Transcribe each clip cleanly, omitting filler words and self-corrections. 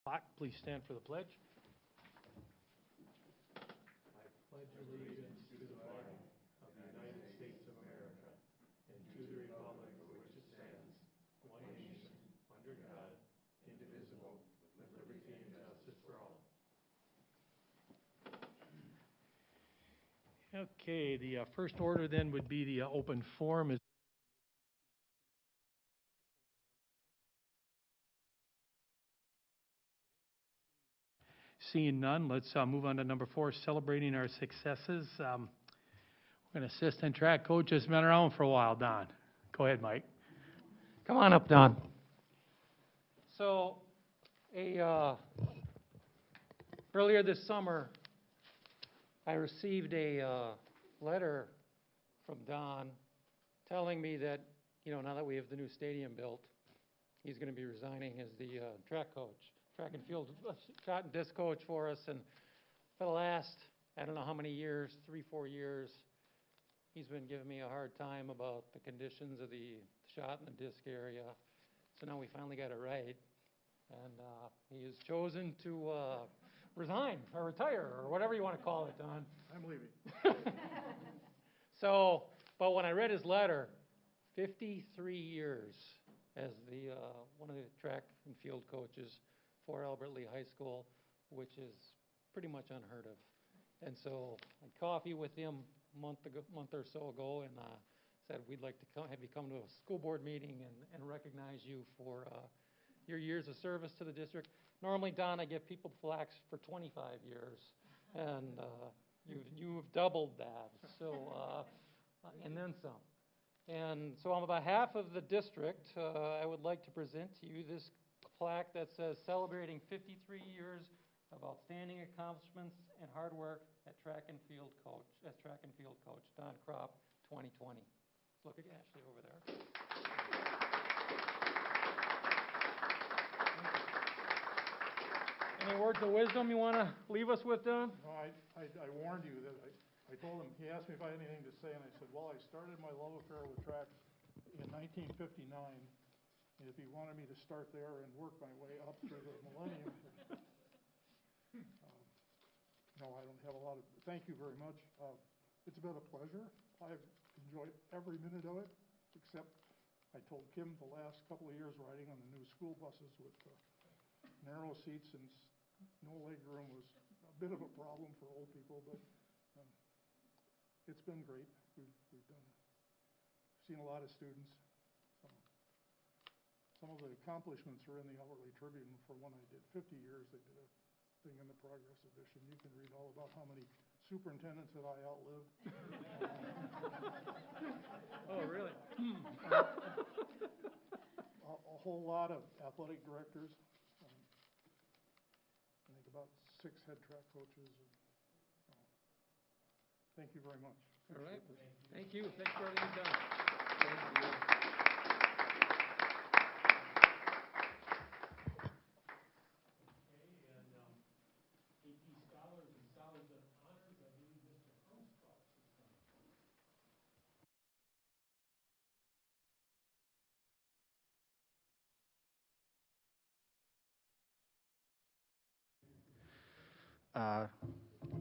Clock, please stand for the pledge. I pledge allegiance to the flag of the United States of America and to the republic for which it stands, one nation, under God, indivisible, with liberty and justice for all. Okay, the first order then would be the open forum. Seeing none, let's move on to number 4, celebrating our successes. We're going to assistant track coach has been around for a while, Don. Go ahead, Mike. Come on up, Don. So, earlier this summer, I received a letter from Don telling me that, now that we have the new stadium built, he's going to be resigning as the track and field shot and disc coach for us. And for the last, I don't know how many years, 3-4 years, he's been giving me a hard time about the conditions of the shot and the disc area. So now we finally got it right. And he has chosen to resign or retire or whatever you want to call it, Don. I'm leaving. So, but when I read his letter, 53 years as the one of the track and field coaches for Albert Lea High School, which is pretty much unheard of. And so I had coffee with him a month or so ago, and said we'd like to have you come to a school board meeting and recognize you for your years of service to the district. Normally, Don, I give people flack for 25 years, and you've doubled that. So and then some. And so on behalf of the district, I would like to present to you this plaque that says celebrating 53 years of outstanding accomplishments and hard work as track and field coach, Don Kropp, 2020. Let's look at Ashley over there. Any words of wisdom you want to leave us with, Don? No, I warned you that I told him, he asked me if I had anything to say, and I said, well, I started my love affair with track in 1959. And if he wanted me to start there and work my way up through the millennium, no, I don't have a lot of, thank you very much. It's been a pleasure. I've enjoyed every minute of it, except I told Kim the last couple of years riding on the new school buses with narrow seats and no leg room was a bit of a problem for old people, but it's been great. We've seen a lot of students. Some of the accomplishments are in the Albert Lea Tribune. For when I did 50 years, they did a thing in the Progress edition. You can read all about how many superintendents that I outlived. Oh, really? A whole lot of athletic directors. I think about 6 head track coaches. Thank you very much. All right. Thank you. Thanks for everything you've done. Thank you.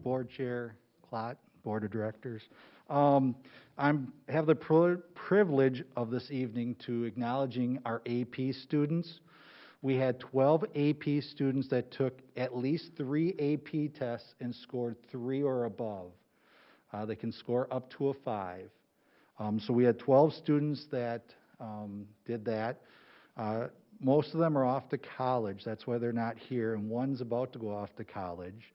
Board Chair Klott, Board of Directors. Have the privilege of this evening to acknowledging our AP students. We had 12 AP students that took at least 3 AP tests and scored 3 or above. They can score up to a 5. So we had 12 students that did that. Most of them are off to college. That's why they're not here, and one's about to go off to college.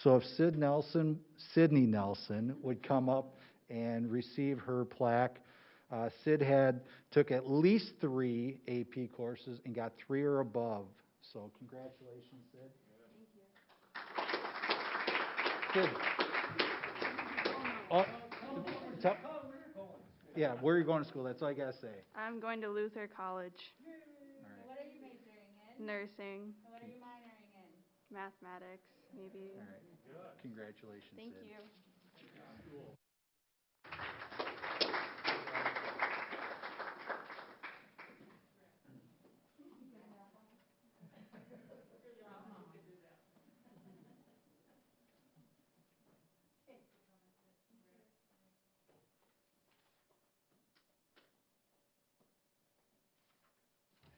So if Sydney Nelson would come up and receive her plaque. Sid took at least 3 AP courses and got 3 or above. So congratulations, Sid. Thank you. Sid. Yeah, where are you going to school? That's all I got to say. I'm going to Luther College. All right. What are you majoring in? Nursing. And what are you minoring in? Mathematics, maybe. All right. Congratulations, Thank Sid. you.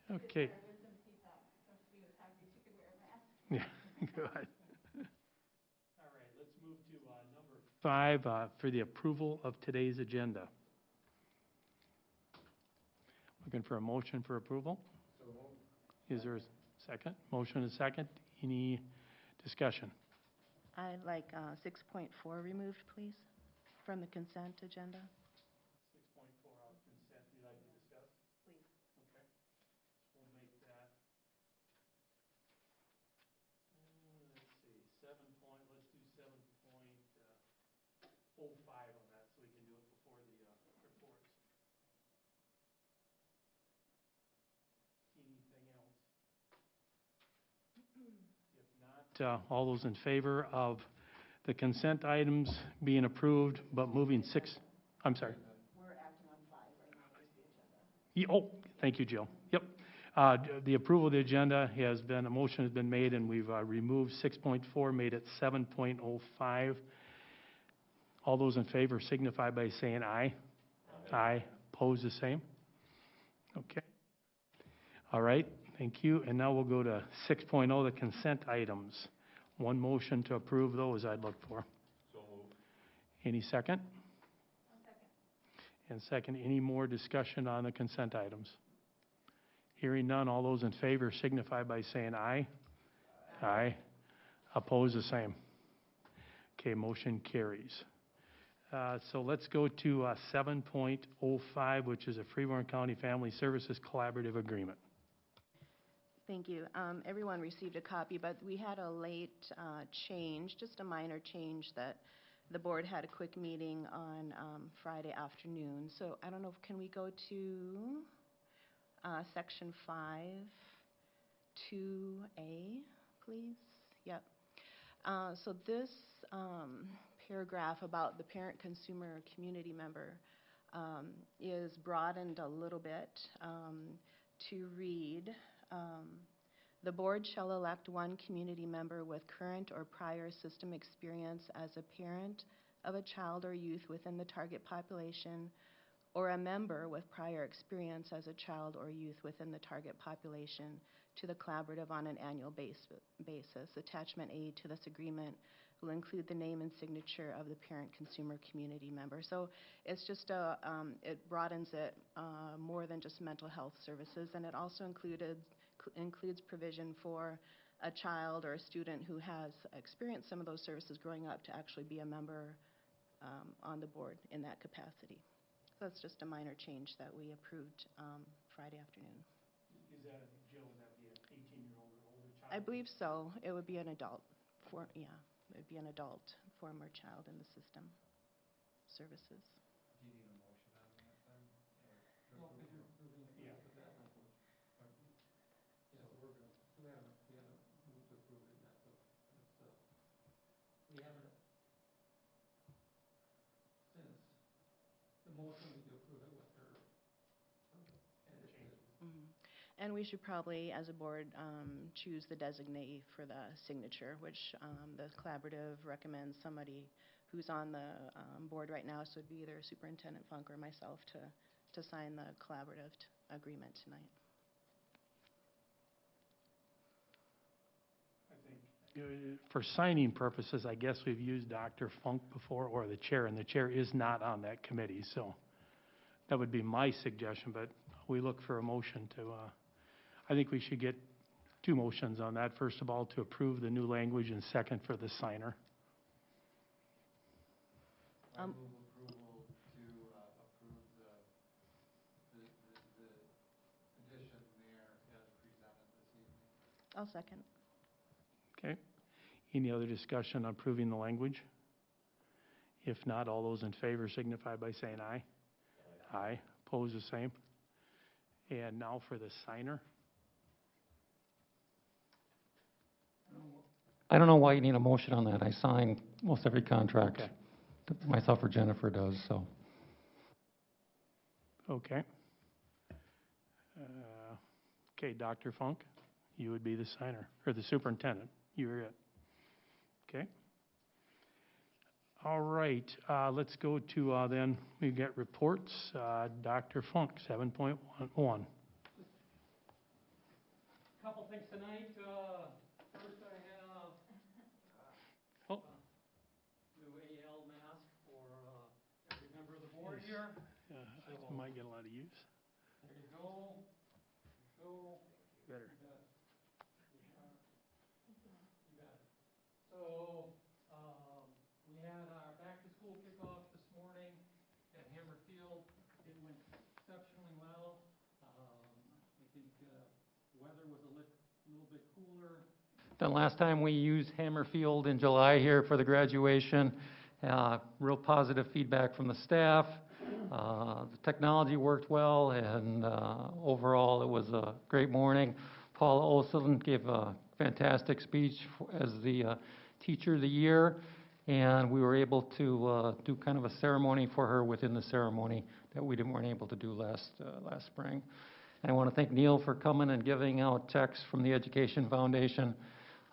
Okay. Yeah, good. All right, let's move to number 5 for the approval of today's agenda. Looking for a motion for approval? Is there a second? Motion and second. Any discussion? I'd like 6.4 removed, please, from the consent agenda. 6.4 out of consent, you'd like to discuss? Please. Okay. We'll make that, let's see, 7 point, let's do 7.05 on that, so we can do it before the reports. Anything else? If not, all those in favor of the consent items being approved, but moving 6, I'm sorry. We're acting on 5 right now, there's the agenda. Oh, thank you, Jill. Yep. The approval of the agenda has been, a motion has been made, and we've removed 6.4, made it 7.05. All those in favor signify by saying aye. Aye. Pose the same. Okay. All right, thank you. And now we'll go to 6.0, the consent items. One motion to approve those I'd look for. So moved. Any second? Second. And second, any more discussion on the consent items? Hearing none, all those in favor signify by saying aye. Aye. Oppose the same. Okay, motion carries. So let's go to 7.05, which is a Freeborn County Family Services Collaborative Agreement. Thank you. Everyone received a copy, but we had a late change, just a minor change that the board had a quick meeting on Friday afternoon. So I don't know, can we go to section 5, 2A, please? Yep. So this paragraph about the parent, consumer, community member is broadened a little bit to read, the board shall elect one community member with current or prior system experience as a parent of a child or youth within the target population, or a member with prior experience as a child or youth within the target population to the collaborative on an annual basis. Attachment A to this agreement will include the name and signature of the parent, consumer, community member. So it's just it broadens it more than just mental health services, and it also includes provision for a child or a student who has experienced some of those services growing up to actually be a member on the board in that capacity. So that's just a minor change that we approved Friday afternoon. Is that, Jill, would that be an 18-year-old or older child? I believe so. It would be an adult. It would be an adult, former child in the system services. Do you need a motion on that then? No, because you're approving it Yeah. with that language. Yeah, so we're good. We haven't moved to approve it yet, so it's, we haven't, since the motion, we do approve it with her edit changes. Mhm. And we should probably, as a board, choose the designee for the signature, which the collaborative recommends somebody who's on the board right now, so it'd be either Superintendent Funk or myself to sign the collaborative agreement tonight. I think for signing purposes, I guess we've used Dr. Funk before, or the chair, and the chair is not on that committee, so that would be my suggestion, but we look for a motion to, I think we should get 2 motions on that. First of all, to approve the new language, and second for the signer. I move approval to approve the addition there as presented this evening. I'll second. Okay. Any other discussion on approving the language? If not, all those in favor signify by saying aye. Aye. Pose the same. And now for the signer. I don't know why you need a motion on that. I sign most every contract. Okay. Myself or Jennifer does, so. Okay. Okay, Dr. Funk, you would be the signer, or the superintendent. You're it. Okay. All right, let's go to then, we get reports. Dr. Funk, 7.1. couple things tonight. First I have Oh. new AL mask for every member of the board here. I might get a lot of use. There you go. There you go. Better. You bet. You bet. So, we had our back-to-school kickoff this morning at Hammer Field. It went exceptionally well. I think the weather was a little bit cooler than last time we used Hammer Field in July here for the graduation. Real positive feedback from the staff. The technology worked well, and overall it was a great morning. Paula Olson gave a fantastic speech as the Teacher of the Year, and we were able to do kind of a ceremony for her within the ceremony that we weren't able to do last spring. And I want to thank Neil for coming and giving out checks from the Education Foundation.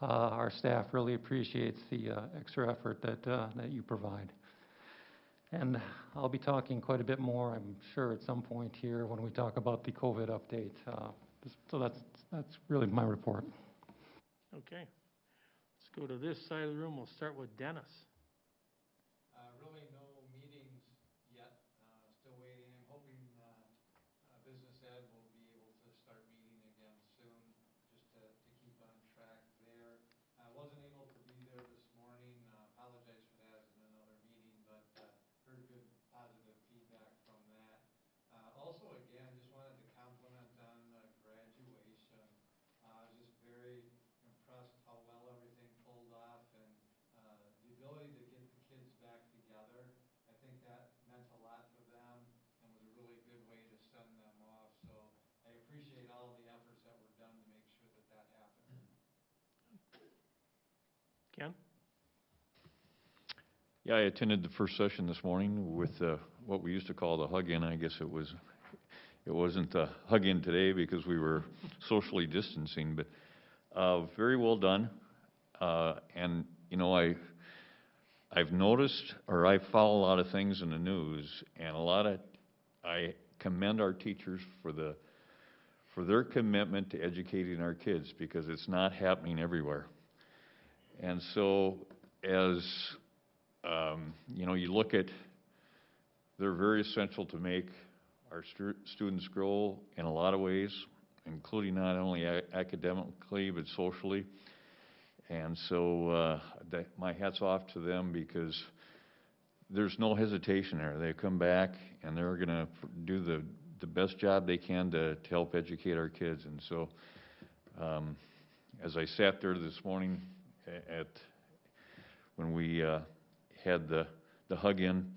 Our staff really appreciates the extra effort that you provide. And I'll be talking quite a bit more, I'm sure, at some point here when we talk about the COVID update. So that's really my report. Okay. Let's go to this side of the room. We'll start with Dennis. Really no meetings yet, still waiting. I'm hoping Business Ed will be able to start meeting again soon, just to keep on track there. I wasn't able to be there this morning, apologize for that, as in another meeting, but heard good positive feedback from that. Also, again, just wanted to compliment on the graduation. I was just very impressed how well everything pulled off, and the ability to get the kids back together. I think that meant a lot for them and was a really good way to send them off. So I appreciate all the efforts that were done to make sure that that happened. Ken? Yeah, I attended the first session this morning with what we used to call the hug-in. I guess it wasn't the hug-in today because we were socially distancing, but very well done. And you know, I've noticed, or I follow a lot of things in the news, and I commend our teachers for their commitment to educating our kids, because it's not happening everywhere. And so, as you know, you look at, they're very essential to make our students grow in a lot of ways, including not only academically but socially. And so my hat's off to them, because there's no hesitation there. They come back and they're going to do the best job they can to help educate our kids. And so as I sat there this morning when we had the hug-in,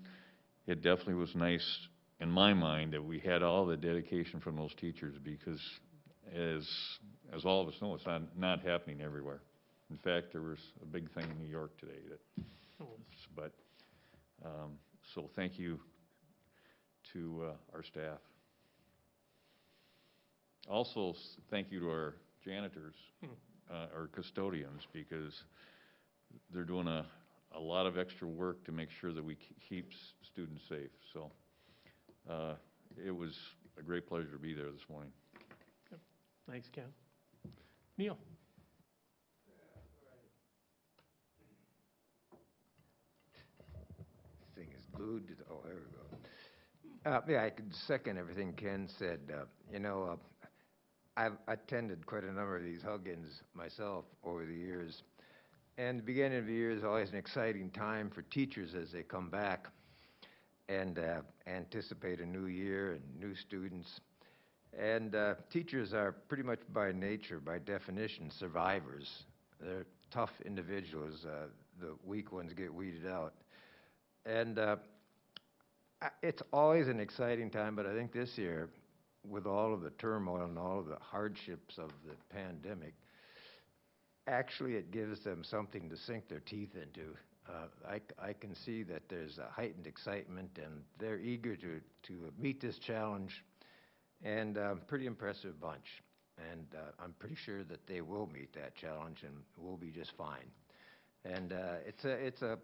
it definitely was nice in my mind that we had all the dedication from those teachers, because as all of us know, it's not happening everywhere. In fact, there was a big thing in New York today so thank you to our staff. Also, thank you to our janitors, our custodians, because they're doing a lot of extra work to make sure that we keep students safe. So it was a great pleasure to be there this morning. Yep. Thanks, Ken. Neil? Thing is glued to the, oh, there we go. Yeah, I could second everything Ken said. You know, I've attended quite a number of these hug-ins myself over the years. And the beginning of the year is always an exciting time for teachers as they come back and anticipate a new year and new students. And teachers are pretty much by nature, by definition, survivors. They're tough individuals. The weak ones get weeded out. And it's always an exciting time, but I think this year, with all of the turmoil and all of the hardships of the pandemic, actually it gives them something to sink their teeth into. I can see that there's a heightened excitement, and they're eager to meet this challenge, and pretty impressive bunch. And I'm pretty sure that they will meet that challenge and will be just fine. And it's a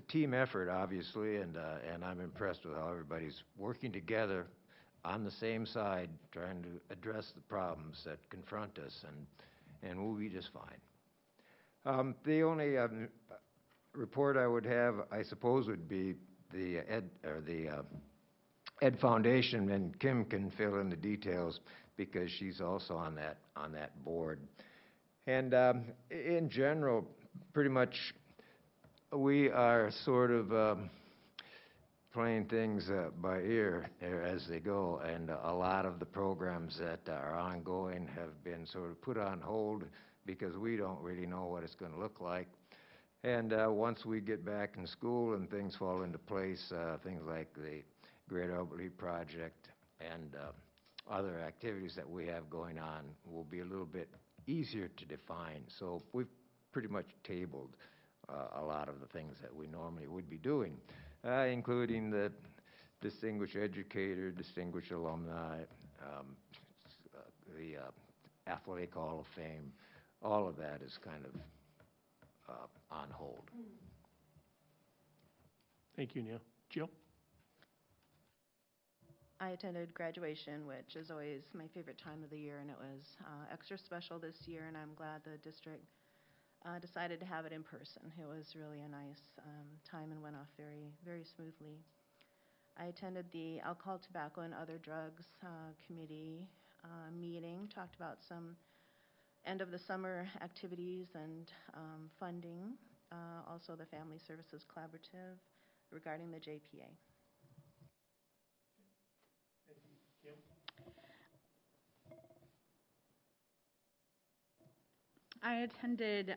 team effort, obviously, and I'm impressed with how everybody's working together on the same side, trying to address the problems that confront us, and we'll be just fine. The only report I would have, I suppose, would be the Ed Foundation, and Kim can fill in the details because she's also on that board. And in general, pretty much, we are sort of playing things by ear as they go, and a lot of the programs that are ongoing have been sort of put on hold because we don't really know what it's going to look like. And once we get back in school and things fall into place, things like the Great Albert Lea Project and other activities that we have going on will be a little bit easier to define. So we've pretty much tabled a lot of the things that we normally would be doing, including the Distinguished Educator, Distinguished Alumni, the Athletic Hall of Fame. All of that is kind of on hold. Thank you, Neil. Jill? I attended graduation, which is always my favorite time of the year, and it was extra special this year, and I'm glad the district decided to have it in person. It was really a nice time and went off very, very smoothly. I attended the Alcohol, Tobacco, and Other Drugs Committee meeting, talked about some end of the summer activities and funding, also the Family Services Collaborative regarding the JPA. I attended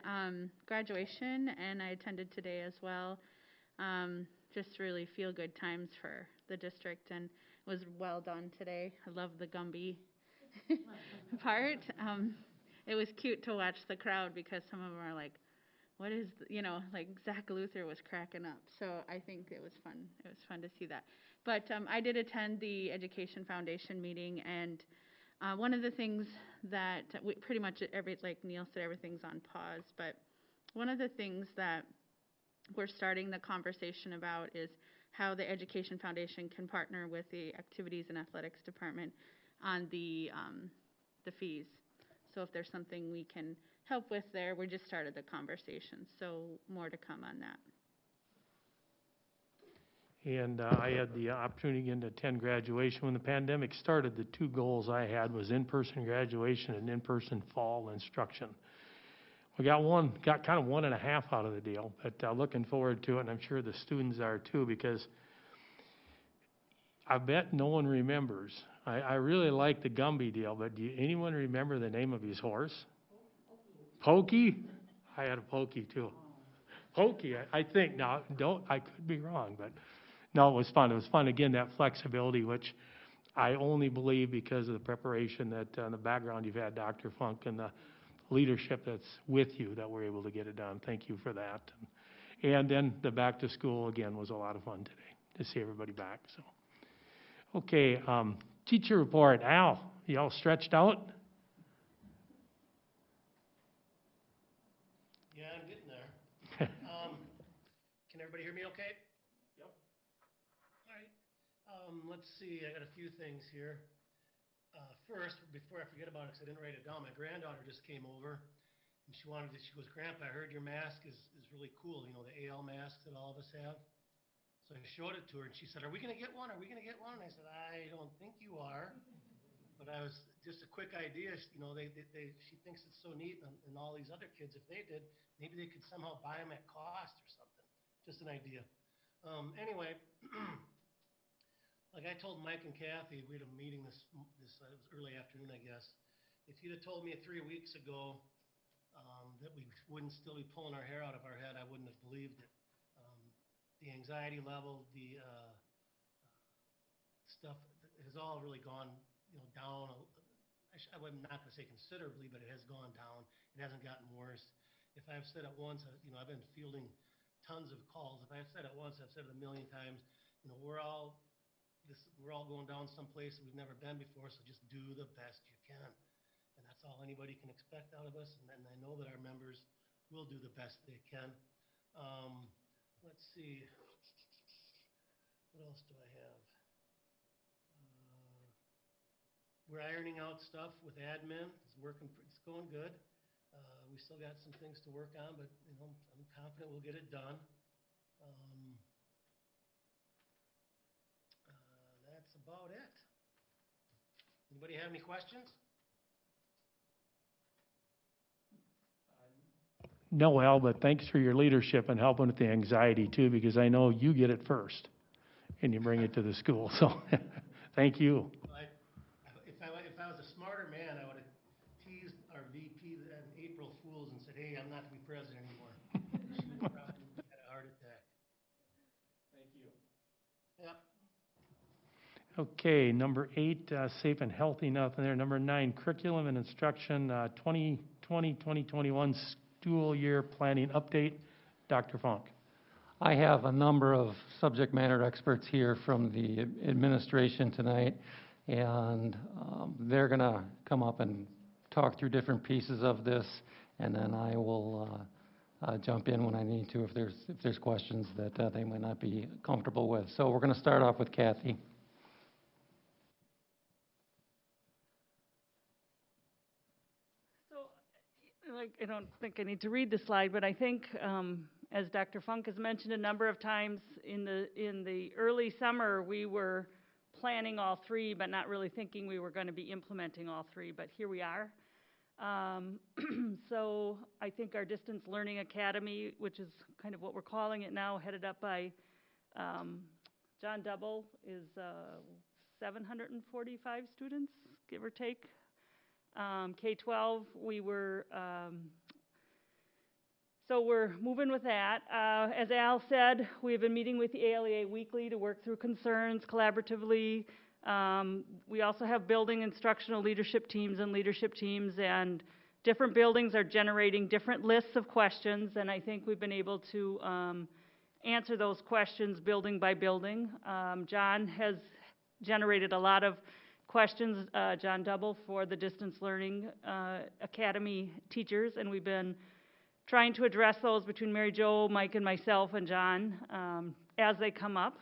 graduation, and I attended today as well. Just really feel good times for the district, and it was well done today. I love the Gumby part. It was cute to watch the crowd because some of them are like, what is, like Zach Luther was cracking up. So I think it was fun. It was fun to see that. But I did attend the Education Foundation meeting, and one of the things that pretty much like Neil said, everything's on pause, but one of the things that we're starting the conversation about is how the Education Foundation can partner with the Activities and Athletics Department on the fees. So if there's something we can help with there, we just started the conversation, so more to come on that. And I had the opportunity again to attend graduation. When the pandemic started, the two goals I had was in-person graduation and in-person fall instruction. We got kind of 1.5 out of the deal, but looking forward to it, and I'm sure the students are too, because I bet no one remembers. I really like the Gumby deal, but do anyone remember the name of his horse? Pokey? I had a Pokey too. Pokey, I think. Now, I could be wrong, but no, it was fun. It was fun, again, that flexibility, which I only believe because of the preparation that the background you've had, Dr. Funk, and the leadership that's with you, that we're able to get it done. Thank you for that. And then the back to school, again, was a lot of fun today to see everybody back. So, okay, teacher report. Al, you all stretched out? Yeah, I'm getting there. Can everybody hear me okay? Yep. All right. Let's see. I got a few things here. First, before I forget about it, because I didn't write it down, my granddaughter just came over, and she goes, Grandpa, I heard your mask is really cool, the AL masks that all of us have. So I showed it to her, and she said, are we going to get one? Are we going to get one? And I said, I don't think you are. But I was just a quick idea, she thinks it's so neat, and all these other kids, if they did, maybe they could somehow buy them at cost or something. Just an idea. Anyway, like I told Mike and Kathy, we had a meeting this it was early afternoon, I guess. If you'd have told me 3 weeks ago that we wouldn't still be pulling our hair out of our head, I wouldn't have believed it. The anxiety level, the stuff has all really gone, down. I'm not going to say considerably, but it has gone down. It hasn't gotten worse. If I've said it once, I've been fielding tons of calls. If I've said it once, I've said it a million times. We're all going down someplace we've never been before, so just do the best you can. And that's all anybody can expect out of us, and I know that our members will do the best they can. Let's see. What else do I have? we're ironing out stuff with admin. It's going good. We still got some things to work on, but, you know, I'm confident we'll get it done. That's about it. Anybody have any questions? No, Al, but thanks for your leadership and helping with the anxiety too, because I know you get it first and you bring it to the school, so thank you. If I was a smarter man, I would have teased our VP on April Fools and said, hey, I'm not to be president anymore. She would probably had a heart attack. Thank you. Yep. Okay, number 8, safe and healthy, nothing there. Number 9, curriculum and instruction, 2020-2021 school year planning update. Dr. Funk. I have a number of subject matter experts here from the administration tonight, and they're going to come up and talk through different pieces of this, and then I will jump in when I need to if there's questions that they might not be comfortable with. So we're going to start off with Kathy. I don't think I need to read the slide, but I think, as Dr. Funk has mentioned a number of times, in the early summer, we were planning all 3, but not really thinking we were going to be implementing all 3, but here we are. So I think our Distance Learning Academy, which is kind of what we're calling it now, headed up by John Double, is 745 students, give or take. K-12, so we're moving with that. As Al said, we've been meeting with the ALEA weekly to work through concerns collaboratively. We also have building instructional leadership teams, and different buildings are generating different lists of questions, and I think we've been able to answer those questions building by building. John has generated a lot of questions, John Double, for the Distance Learning Academy teachers, and we've been trying to address those between Mary Jo, Mike, and myself, and John as they come up.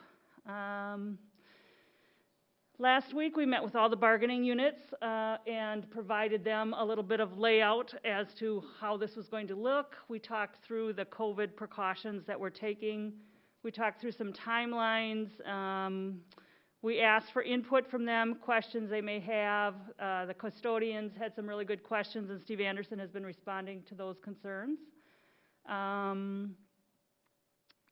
Last week we met with all the bargaining units and provided them a little bit of layout as to how this was going to look. We talked through the COVID precautions that we're taking. We talked through some timelines. We asked for input from them, questions they may have. The custodians had some really good questions, and Steve Anderson has been responding to those concerns. And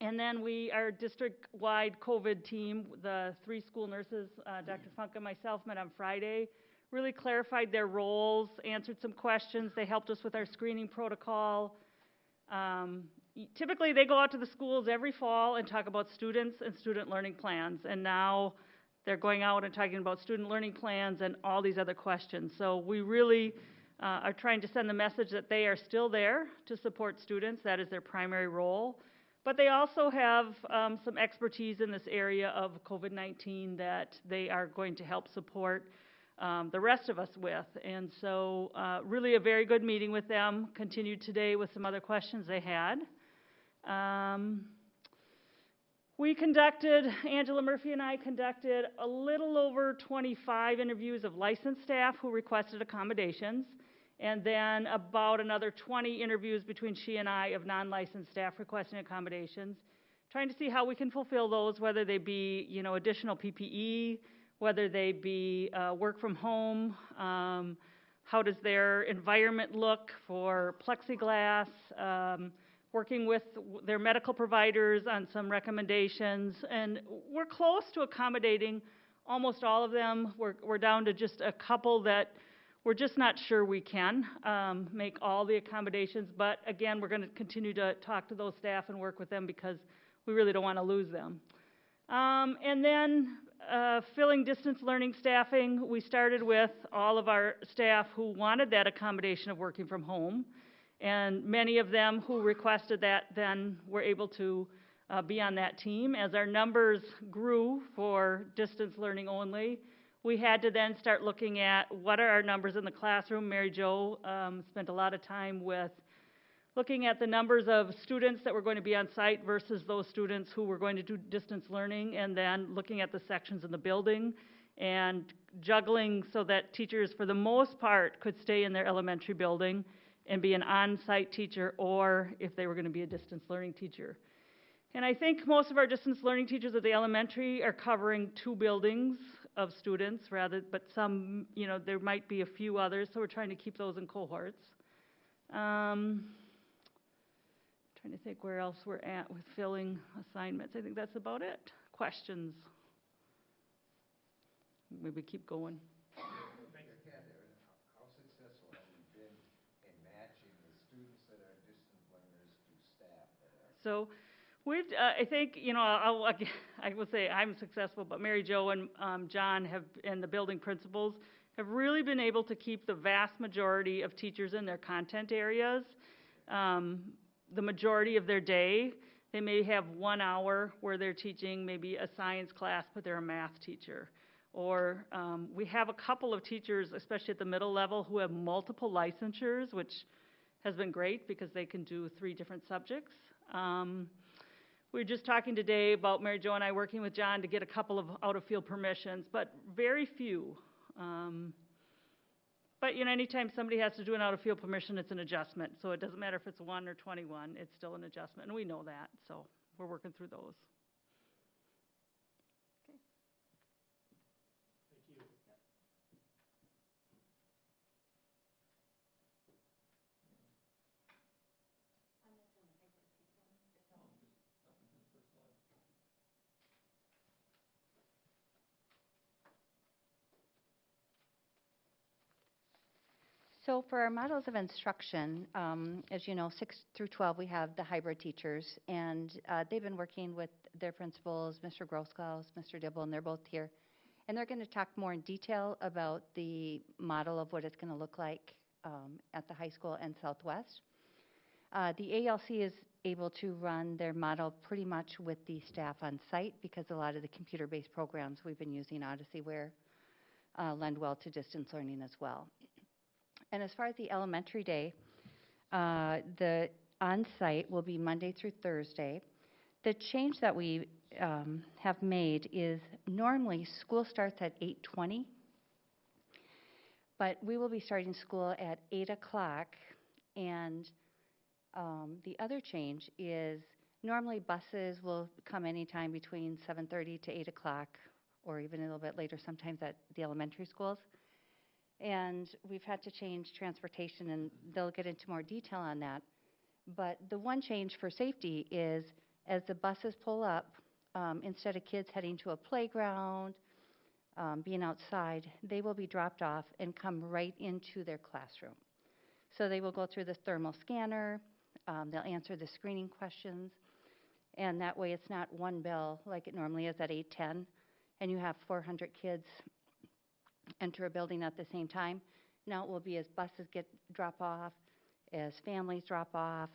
then our district-wide COVID team, the 3 school nurses, Dr. Funk and myself, met on Friday, really clarified their roles, answered some questions. They helped us with our screening protocol. Typically, they go out to the schools every fall and talk about students and student learning plans, and now they're going out and talking about student learning plans and all these other questions. So we really are trying to send the message that they are still there to support students. That is their primary role. But they also have some expertise in this area of COVID-19 that they are going to help support the rest of us with. And so really a very good meeting with them. Continued today with some other questions they had. Angela Murphy and I conducted a little over 25 interviews of licensed staff who requested accommodations, and then about another 20 interviews between she and I of non-licensed staff requesting accommodations, trying to see how we can fulfill those, whether they be, additional PPE, whether they be work from home, how does their environment look for plexiglass, working with their medical providers on some recommendations, and we're close to accommodating almost all of them. We're down to just a couple that we're just not sure we can make all the accommodations, but again, we're going to continue to talk to those staff and work with them because we really don't want to lose them. And then filling distance learning staffing, we started with all of our staff who wanted that accommodation of working from home. And many of them who requested that then were able to be on that team. As our numbers grew for distance learning only, we had to then start looking at what are our numbers in the classroom. Mary Jo spent a lot of time with looking at the numbers of students that were going to be on site versus those students who were going to do distance learning, and then looking at the sections in the building and juggling so that teachers, for the most part, could stay in their elementary building and be an on-site teacher, or if they were going to be a distance learning teacher. And I think most of our distance learning teachers at the elementary are covering 2 buildings of students but some, there might be a few others, so we're trying to keep those in cohorts. Trying to think where else we're at with filling assignments. I think that's about it. Questions? Maybe keep going. How successful have you been in matching the students that are distance learners to staff that are? So we've, I think, I will say I'm successful, but Mary Jo and John and the building principals have really been able to keep the vast majority of teachers in their content areas. The majority of their day, they may have 1 hour where they're teaching maybe a science class, but they're a math teacher. Or we have a couple of teachers, especially at the middle level, who have multiple licensures, which has been great because they can do 3 different subjects. We were just talking today about Mary Jo and I working with John to get a couple of out-of-field permissions, but very few. But anytime somebody has to do an out-of-field permission, it's an adjustment. So it doesn't matter if it's 1 or 21, it's still an adjustment, and we know that. So we're working through those. So for our models of instruction, as you know, 6 through 12, we have the hybrid teachers, and they've been working with their principals, Mr. Groskaus, Mr. Dibble, and they're both here. And they're going to talk more in detail about the model of what it's going to look like at the high school and Southwest. The ALC is able to run their model pretty much with the staff on site because a lot of the computer-based programs we've been using, Odysseyware, lend well to distance learning as well. And as far as the elementary day, the on-site will be Monday through Thursday. The change that we have made is normally school starts at 8:20, but we will be starting school at 8 o'clock. And the other change is normally buses will come anytime between 7:30 to 8 o'clock, or even a little bit later sometimes at the elementary schools. And we've had to change transportation, and they'll get into more detail on that. But the one change for safety is as the buses pull up, instead of kids heading to a playground, being outside, they will be dropped off and come right into their classroom. So they will go through the thermal scanner, they'll answer the screening questions, and that way it's not one bell like it normally is at 8:10, and you have 400 kids enter a building at the same time. Now it will be as buses drop off, as families drop off.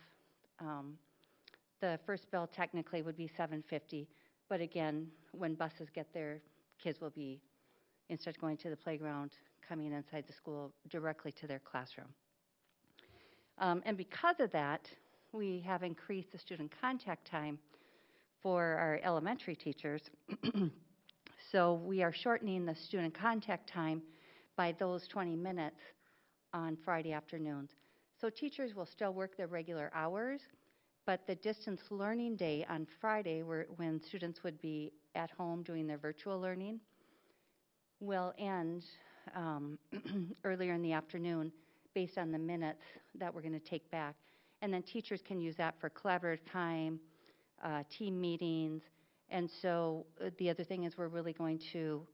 The first bell technically would be 7:50, but again, when buses get there, kids will be, instead of going to the playground, coming inside the school directly to their classroom. And because of that, we have increased the student contact time for our elementary teachers. So we are shortening the student contact time by those 20 minutes on Friday afternoons. So teachers will still work their regular hours, but the distance learning day on Friday, when students would be at home doing their virtual learning, will end earlier in the afternoon based on the minutes that we're going to take back. And then teachers can use that for collaborative time, team meetings. And so the other thing is we're really going to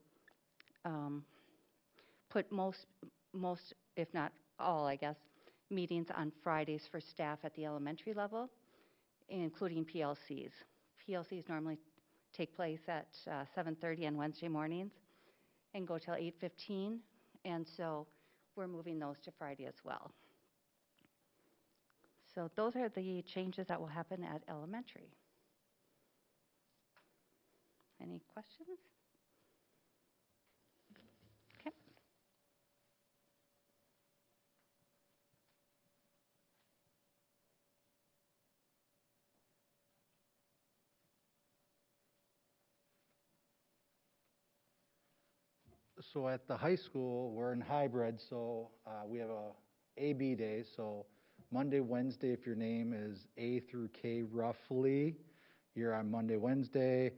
put most, if not all, I guess, meetings on Fridays for staff at the elementary level, including PLCs. PLCs normally take place at 7:30 on Wednesday mornings and go till 8:15, and so we're moving those to Friday as well. So those are the changes that will happen at elementary. Any questions? Okay. So at the high school, we're in hybrid, so we have a A-B day, so Monday, Wednesday, if your name is A through K roughly, you're on Monday, Wednesday,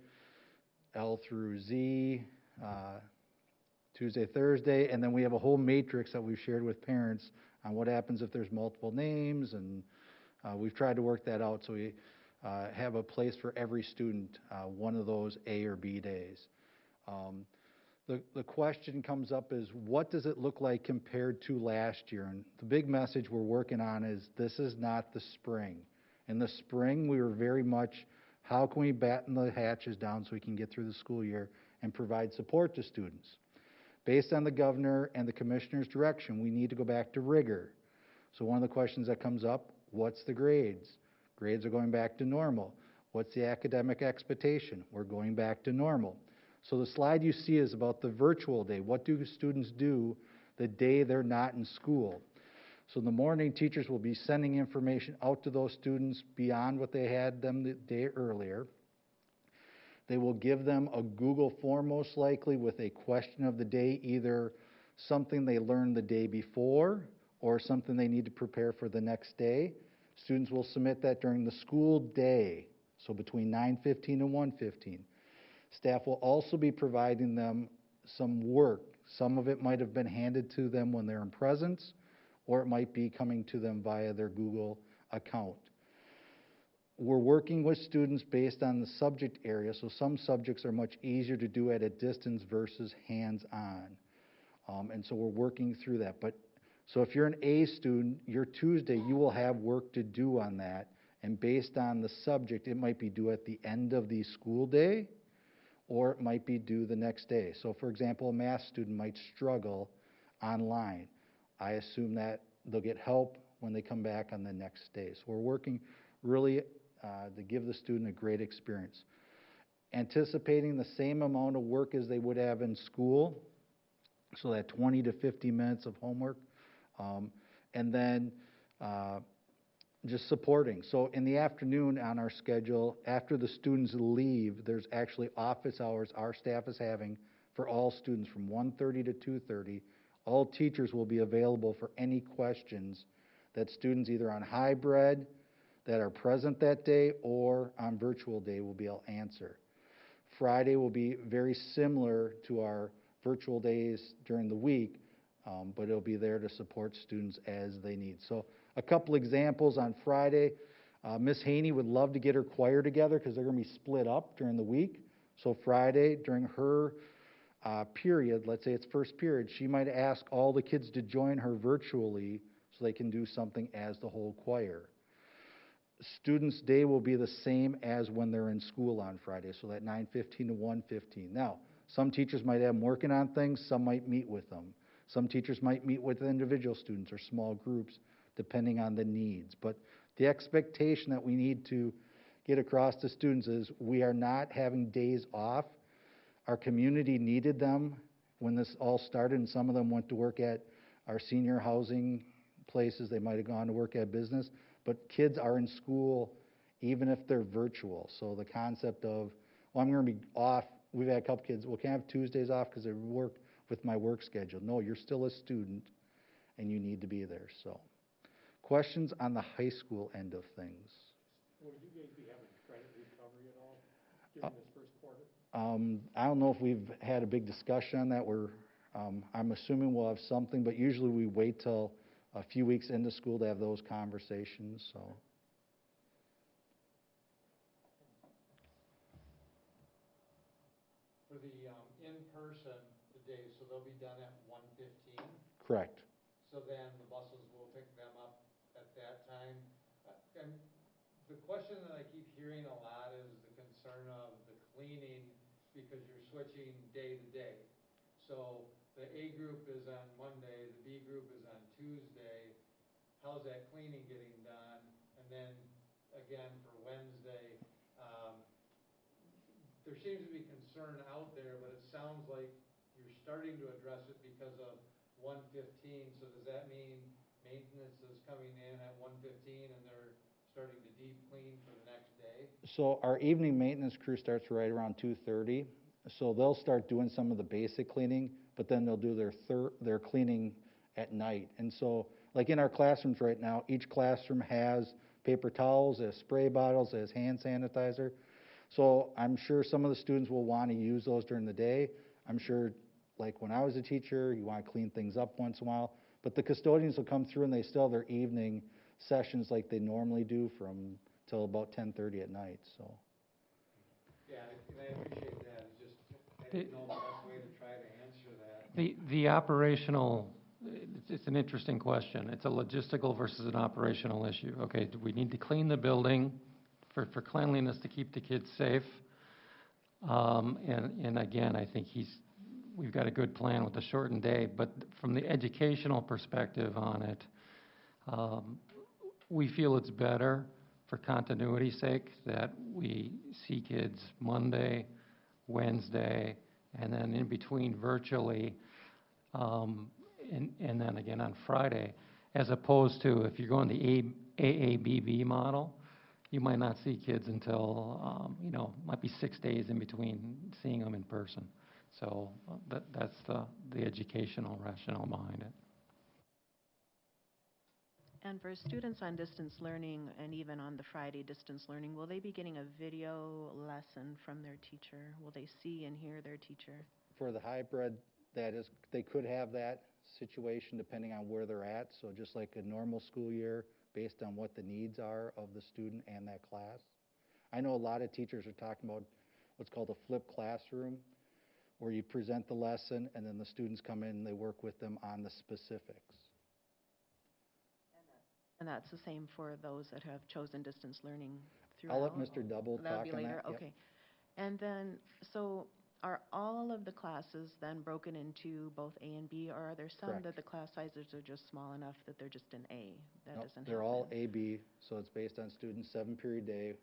L through Z, Tuesday, Thursday, and then we have a whole matrix that we've shared with parents on what happens if there's multiple names, and we've tried to work that out, so we have a place for every student, one of those A or B days. The question comes up is, what does it look like compared to last year? And the big message we're working on is this is not the spring. In the spring, we were very much, how can we batten the hatches down so we can get through the school year and provide support to students? Based on the governor and the commissioner's direction, we need to go back to rigor. So one of the questions that comes up, what's the grades? Grades are going back to normal. What's the academic expectation? We're going back to normal. So the slide you see is about the virtual day. What do students do the day they're not in school? So in the morning, teachers will be sending information out to those students beyond what they had them the day earlier. They will give them a Google form most likely with a question of the day, either something they learned the day before or something they need to prepare for the next day. Students will submit that during the school day, so between 9:15 and 1:15. Staff will also be providing them some work. Some of it might have been handed to them when they're in presence, or it might be coming to them via their Google account. We're working with students based on the subject area, so some subjects are much easier to do at a distance versus hands-on. And so we're working through that. So if you're an A student, your Tuesday, you will have work to do on that. And based on the subject, it might be due at the end of the school day, or it might be due the next day. So for example, a math student might struggle online. I assume that they'll get help when they come back on the next day. So we're working really to give the student a great experience. Anticipating the same amount of work as they would have in school, so that 20 to 50 minutes of homework, and then just supporting. So in the afternoon on our schedule, after the students leave, there's actually office hours our staff is having for all students from 1:30 to 2:30. All teachers will be available for any questions that students either on hybrid that are present that day or on virtual day will be able to answer. Friday will be very similar to our virtual days during the week, but it'll be there to support students as they need. So a couple examples on Friday. Miss Haney would love to get her choir together because they're going to be split up during the week. So Friday, during her period, let's say it's first period, she might ask all the kids to join her virtually so they can do something as the whole choir. Students' day will be the same as when they're in school on Friday, so that 9:15 to 1:15. Now, some teachers might have them working on things, some might meet with them. Some teachers might meet with individual students or small groups, depending on the needs. But the expectation that we need to get across to students is we are not having days off. Our community needed them when this all started, and some of them went to work at our senior housing places. They might have gone to work at business. But kids are in school even if they're virtual. So the concept of, well, I'm going to be off. We've had a couple kids, well, can I have Tuesdays off because I work with my work schedule? No, you're still a student and you need to be there. So questions on the high school end of things? Will you guys be having credit recovery at all during this first quarter? I don't know if we've had a big discussion on that. I'm assuming we'll have something, but usually we wait till a few weeks into school to have those conversations, so. For the in-person, the days, so they'll be done at 1:15? Correct. So then the buses will pick them up at that time? And the question that I keep hearing a lot is the concern of the cleaning because you're switching day to day. So the A group is on Monday, the B group is on Tuesday. How's that cleaning getting done? And then again for Wednesday, there seems to be concern out there, but it sounds like you're starting to address it because of 1:15. So does that mean maintenance is coming in at 1:15 and they're starting to deep clean for the next day? So our evening maintenance crew starts right around 2:30. So they'll start doing some of the basic cleaning. but then they'll do their cleaning at night. And so, like in our classrooms right now, each classroom has paper towels, has spray bottles, has hand sanitizer. So I'm sure some of the students will want to use those during the day. I'm sure, like when I was a teacher, you want to clean things up once in a while. But the custodians will come through and they still have their evening sessions like they normally do from till about 10:30 at night, so. Yeah, I appreciate that, it's just, I didn't know the best way to try to answer that. The operational, it's an interesting question. It's a logistical versus an operational issue. Okay, do we need to clean the building for cleanliness to keep the kids safe? And again, I think we've got a good plan with the shortened day, but from the educational perspective on it, we feel it's better for continuity's sake that we see kids Monday, Wednesday, and then in between virtually, and then again on Friday, as opposed to if you're going the AABB model, you might not see kids until, might be 6 days in between seeing them in person. So that's the educational rationale behind it. And for students on distance learning and even on the Friday distance learning, will they be getting a video lesson from their teacher? Will they see and hear their teacher? For the hybrid, they could have that situation depending on where they're at. So just like a normal school year, based on what the needs are of the student and that class. I know a lot of teachers are talking about what's called a flipped classroom, where you present the lesson and then the students come in and they work with them on the specifics. And that's the same for those that have chosen distance learning throughout? I'll let Mr. Double That'll talk be on later? that. Yep. Okay. And then, so are all of the classes then broken into both A and B, or are there some Correct. that the class sizes are just small enough that they're just an A? That Nope, doesn't they're all happen? AB, so it's based on students' 7-period day,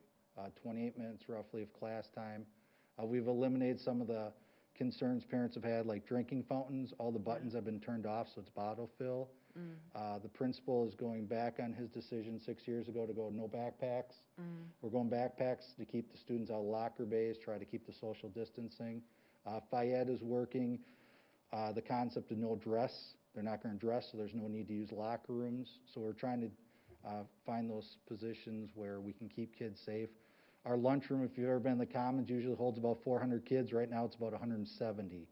28 minutes roughly of class time. We've eliminated some of the concerns parents have had, like drinking fountains. All the buttons have been turned off, so it's bottle fill. The principal is going back on his decision 6 years ago to go no backpacks. We're going backpacks to keep the students out of locker bays, try to keep the social distancing. Fayette is working the concept of no dress. They're not going to dress, so there's no need to use locker rooms. So we're trying to find those positions where we can keep kids safe. Our lunchroom, if you've ever been in the Commons, usually holds about 400 kids. Right now, it's about 170.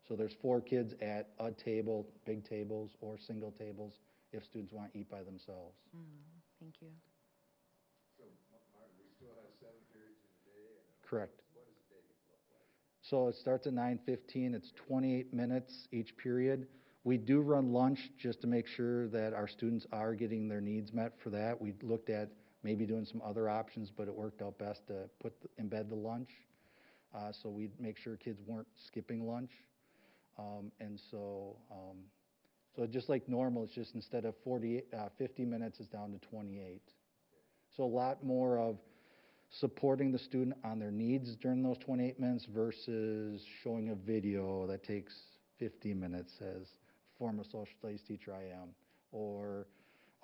So there's 4 kids at a table, big tables or single tables, if students want to eat by themselves. Thank you. So, Martin, we still have 7 periods in a day? Correct. What does a day look like? So it starts at 9:15. It's 28 minutes each period. We do run lunch just to make sure that our students are getting their needs met for that. We looked at maybe doing some other options, but it worked out best to embed the lunch. So we'd make sure kids weren't skipping lunch. So just like normal, it's just instead of 50 minutes, it's down to 28. So a lot more of supporting the student on their needs during those 28 minutes versus showing a video that takes 50 minutes, as former social studies teacher I am, or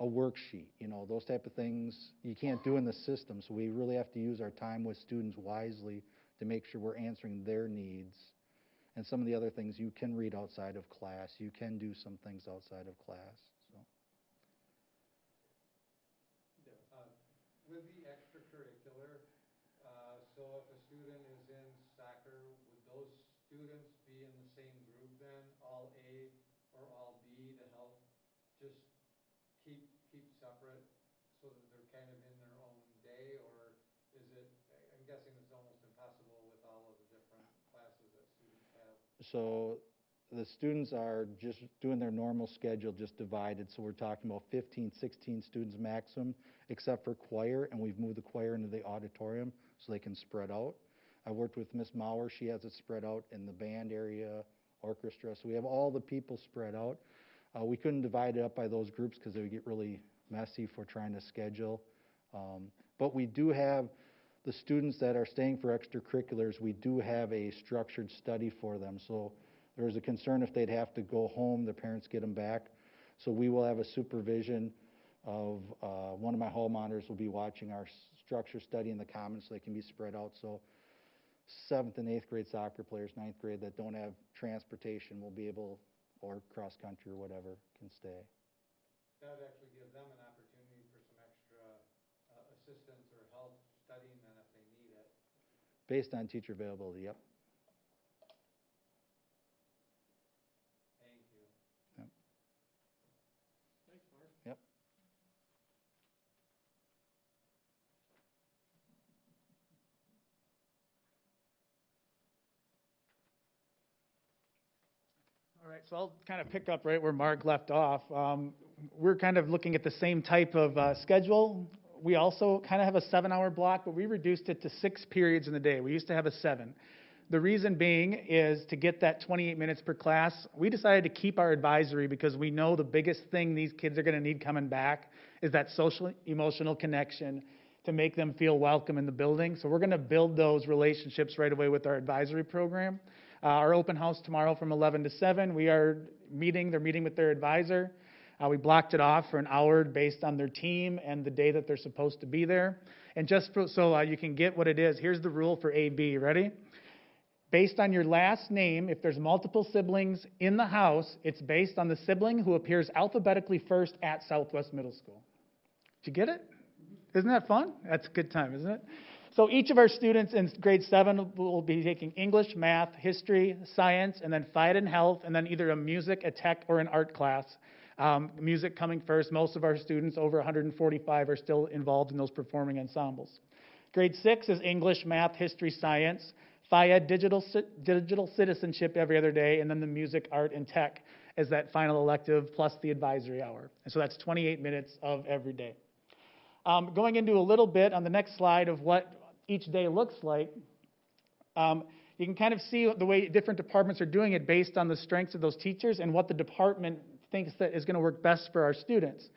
a worksheet, those type of things you can't do in the system. So we really have to use our time with students wisely to make sure we're answering their needs. And some of the other things you can read outside of class. You can do some things outside of class. So. With the extracurricular, so if a student is in soccer, would those students be in the same group then, all A or all B, to help just keep separate so that they're kind of in their own day? Or is it, I'm guessing it's almost impossible with all of the different classes that students have. So the students are just doing their normal schedule, just divided. So we're talking about 15, 16 students maximum, except for choir, and we've moved the choir into the auditorium so they can spread out. I worked with Miss Mauer. She has it spread out in the band area, orchestra. So we have all the people spread out. We couldn't divide it up by those groups because it would get really messy for trying to schedule. But we do have the students that are staying for extracurriculars, we do have a structured study for them. So there's a concern if they'd have to go home, the parents get them back. So we will have a supervision of one of my hall monitors will be watching our structure study in the Commons so they can be spread out. So 7th and 8th grade soccer players, 9th grade that don't have transportation will be able, or cross-country or whatever, can stay. That would actually give them an opportunity for some extra assistance or help studying then if they need it. Based on teacher availability, yep. Thank you. Yep. Thanks, Mark. Yep. All right, so I'll kind of pick up right where Mark left off. We're kind of looking at the same type of schedule. We also kind of have a 7-hour block, but we reduced it to 6 periods in the day. We used to have a 7. The reason being is to get that 28 minutes per class. We decided to keep our advisory because we know the biggest thing these kids are going to need coming back is that social, emotional connection to make them feel welcome in the building. So we're going to build those relationships right away with our advisory program. Our open house tomorrow from 11 to 7, they're meeting with their advisor. We blocked it off for an hour based on their team and the day that they're supposed to be there. And just so you can get what it is, here's the rule for AB, ready? Based on your last name, if there's multiple siblings in the house, it's based on the sibling who appears alphabetically first at Southwest Middle School. Did you get it? Isn't that fun? That's a good time, isn't it? So each of our students in grade 7 will be taking English, math, history, science, and then Phy Ed and health, and then either a music, a tech, or an art class. Music coming first. Most of our students, over 145, are still involved in those performing ensembles. Grade 6 is English, math, history, science. Phy Ed, digital citizenship every other day, and then the music, art, and tech as that final elective plus the advisory hour. And so that's 28 minutes of every day. Going into a little bit on the next slide of what each day looks like, you can kind of see the way different departments are doing it based on the strengths of those teachers and what the department thinks that is going to work best for our students.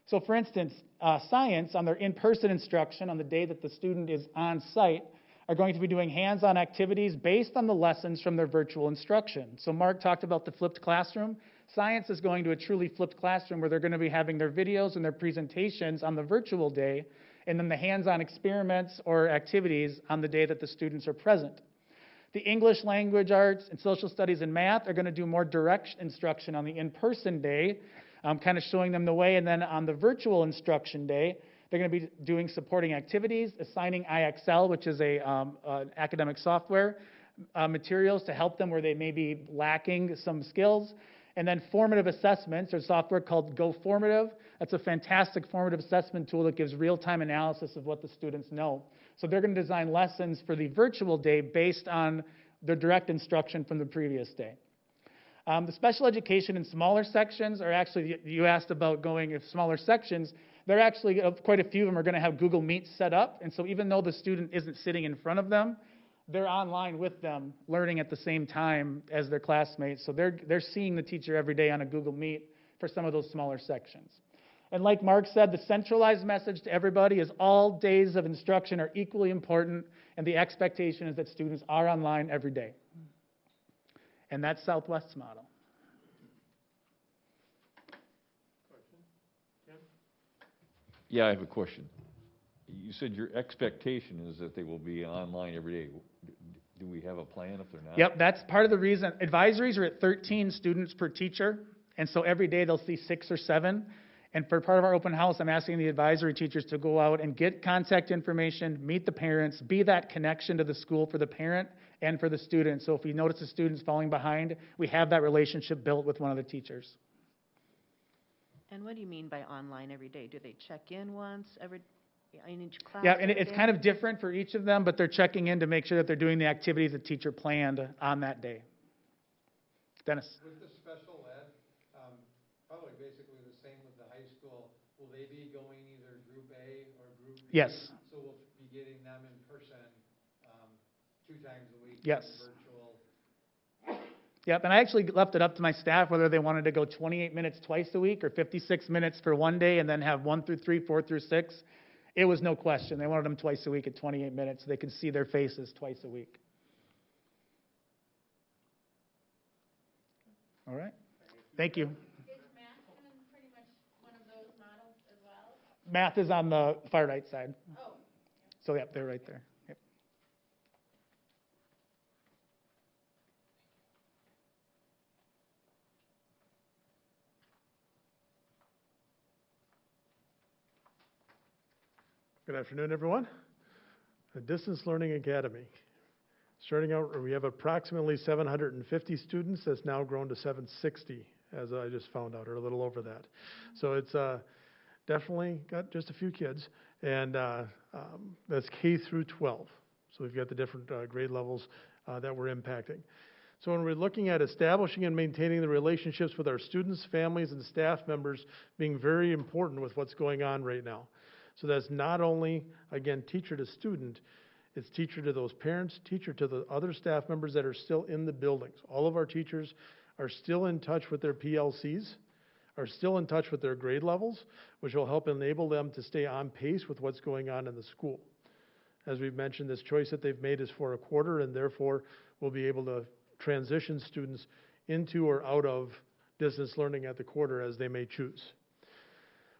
So for instance, science, on their in-person instruction on the day that the student is on site, are going to be doing hands-on activities based on the lessons from their virtual instruction. So Mark talked about the flipped classroom. Science is going to a truly flipped classroom where they're going to be having their videos and their presentations on the virtual day, and then the hands-on experiments or activities on the day that the students are present. The English, language arts, and social studies and math are going to do more direct instruction on the in-person day, kind of showing them the way, and then on the virtual instruction day, they're going to be doing supporting activities, assigning IXL, which is an academic software, materials to help them where they may be lacking some skills, and then formative assessments. There's software called GoFormative. That's a fantastic formative assessment tool that gives real-time analysis of what the students know. So they're going to design lessons for the virtual day based on the direct instruction from the previous day. The special education in smaller sections are actually, you asked about going if smaller sections, they're actually, quite a few of them are going to have Google Meet set up. And so even though the student isn't sitting in front of them, they're online with them, learning at the same time as their classmates. So they're seeing the teacher every day on a Google Meet for some of those smaller sections. And like Mark said, the centralized message to everybody is all days of instruction are equally important, and the expectation is that students are online every day. And that's Southwest's model. Yeah, I have a question. You said your expectation is that they will be online every day. Do we have a plan if they're not? Yep, that's part of the reason. Advisories are at 13 students per teacher, and so every day they'll see 6 or 7. And for part of our open house, I'm asking the advisory teachers to go out and get contact information, meet the parents, be that connection to the school for the parent and for the student. So if we notice the student's falling behind, we have that relationship built with one of the teachers. And what do you mean by online every day? Do they check in once in each class? Yeah, and every it's day? kind of different for each of them, but they're checking in to make sure that they're doing the activities the teacher planned on that day. Dennis? With the special ed, probably basically the same with the high school. Will they be going either group A or group B? Yes. So we'll be getting them in person 2 times a week. Yes. Virtual. Yep, and I actually left it up to my staff whether they wanted to go 28 minutes twice a week or 56 minutes for one day and then have 1 through 3, 4 through 6. It was no question. They wanted them twice a week at 28 minutes so they could see their faces twice a week. All right. Thank you. Is math kind of pretty much one of those models as well? Math is on the far right side. Oh. So, yep, they're right there. Yep. Good afternoon, everyone. The Distance Learning Academy. Starting out, we have approximately 750 students. That's now grown to 760, as I just found out, or a little over that. So it's definitely got just a few kids, and that's K through 12. So we've got the different grade levels that we're impacting. So when we're looking at establishing and maintaining the relationships with our students, families, and staff members being very important with what's going on right now. So that's not only, again, teacher to student, it's teacher to those parents, teacher to the other staff members that are still in the buildings. All of our teachers are still in touch with their PLCs, are still in touch with their grade levels, which will help enable them to stay on pace with what's going on in the school. As we've mentioned, this choice that they've made is for a quarter, and therefore we'll be able to transition students into or out of distance learning at the quarter as they may choose.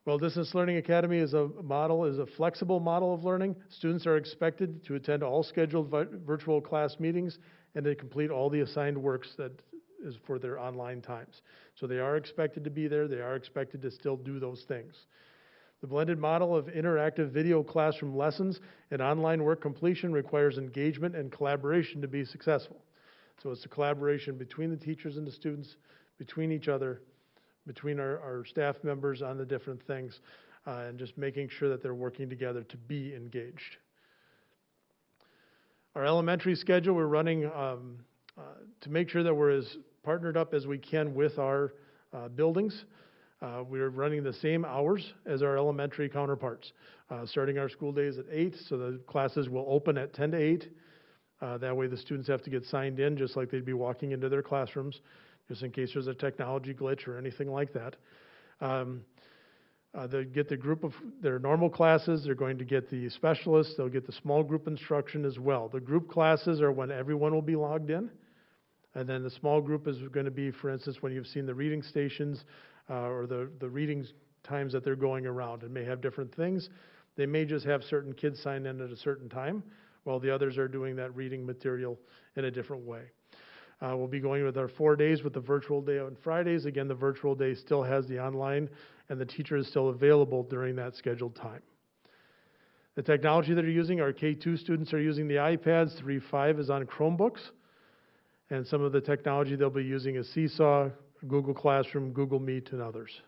While Distance Learning Academy is a flexible model of learning, students are expected to attend all scheduled virtual class meetings and to complete all the assigned works that is for their online times. So they are expected to be there, they are expected to still do those things. The blended model of interactive video classroom lessons and online work completion requires engagement and collaboration to be successful. So it's the collaboration between the teachers and the students, between each other, between our staff members on the different things, and just making sure that they're working together to be engaged. Our elementary schedule, we're running to make sure that we're as partnered up as we can with our buildings. We're running the same hours as our elementary counterparts, starting our school days at 8, so the classes will open at 10 to 8. That way the students have to get signed in just like they'd be walking into their classrooms, just in case there's a technology glitch or anything like that. They get the group of their normal classes, they're going to get the specialists, they'll get the small group instruction as well. The group classes are when everyone will be logged in, and then the small group is going to be, for instance, when you've seen the reading stations or the reading times that they're going around. It may have different things. They may just have certain kids sign in at a certain time, while the others are doing that reading material in a different way. We'll be going with our 4 days with the virtual day on Fridays. Again, the virtual day still has the online, and the teacher is still available during that scheduled time. The technology that are using, our K2 students are using the iPads, 3-5 is on Chromebooks, and some of the technology they'll be using is Seesaw, Google Classroom, Google Meet, and others.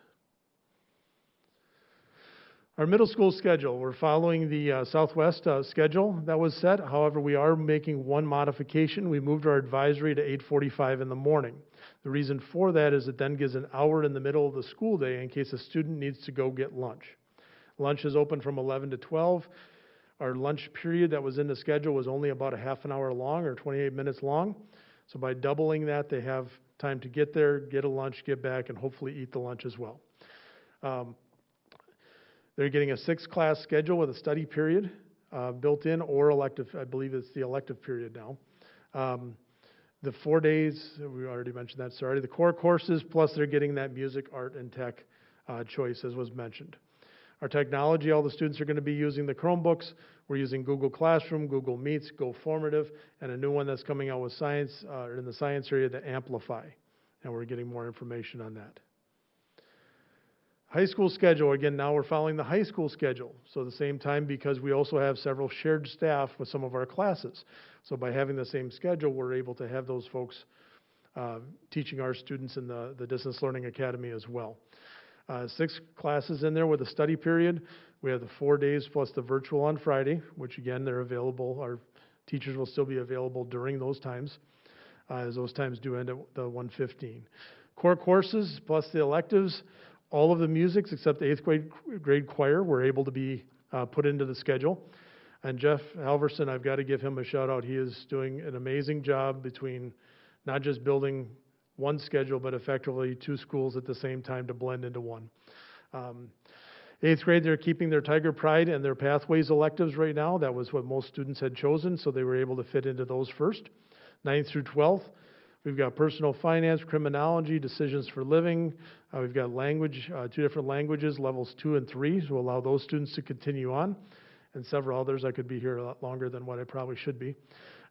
Our middle school schedule, we're following the Southwest schedule that was set. However, we are making one modification. We moved our advisory to 8:45 in the morning. The reason for that is it then gives an hour in the middle of the school day in case a student needs to go get lunch. Lunch is open from 11 to 12. Our lunch period that was in the schedule was only about a half an hour long or 28 minutes long. So by doubling that, they have time to get there, get a lunch, get back, and hopefully eat the lunch as well. They're getting a 6-class schedule with a study period built in, or elective. I believe it's the elective period now. The 4 days, we already mentioned that, sorry. The core courses, plus they're getting that music, art, and tech choice, as was mentioned. Our technology, all the students are going to be using the Chromebooks. We're using Google Classroom, Google Meets, Go Formative, and a new one that's coming out with science, in the science area, the Amplify. And we're getting more information on that. High school schedule, again, now we're following the high school schedule. So the same time, because we also have several shared staff with some of our classes. So by having the same schedule, we're able to have those folks teaching our students in the Distance Learning Academy as well. 6 classes in there with a study period. We have the 4 days plus the virtual on Friday, which again, they're available. Our teachers will still be available during those times, as those times do end at the 1:15. Core courses plus the electives. All of the musics except the 8th grade choir were able to be put into the schedule. And Jeff Halverson, I've got to give him a shout out. He is doing an amazing job between not just building one schedule, but effectively 2 schools at the same time to blend into one. 8th grade, they're keeping their Tiger Pride and their Pathways electives right now. That was what most students had chosen, so they were able to fit into those first. 9th through 12th. We've got personal finance, criminology, decisions for living. We've got language, 2 different languages, levels 2 and 3, to allow those students to continue on. And several others. I could be here a lot longer than what I probably should be.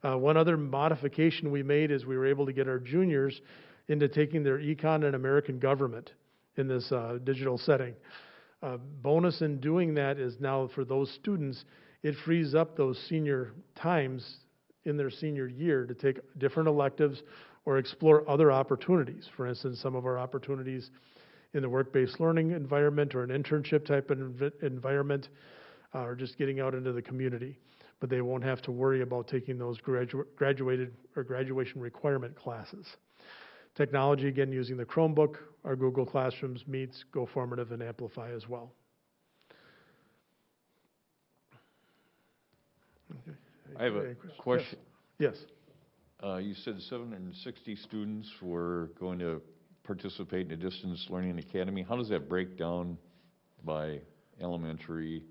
One other modification we made is we were able to get our juniors into taking their econ and American government in this digital setting. Bonus in doing that is now for those students, it frees up those senior times in their senior year to take different electives or explore other opportunities. For instance, some of our opportunities in the work-based learning environment or an internship type of environment, or just getting out into the community. But they won't have to worry about taking those graduated or graduation requirement classes. Technology, again, using the Chromebook, our Google Classrooms, Meets, GoFormative, and Amplify as well. Okay. I have a Any questions? question. Yes. You said 760 students were going to participate in a distance learning academy. How does that break down by elementary,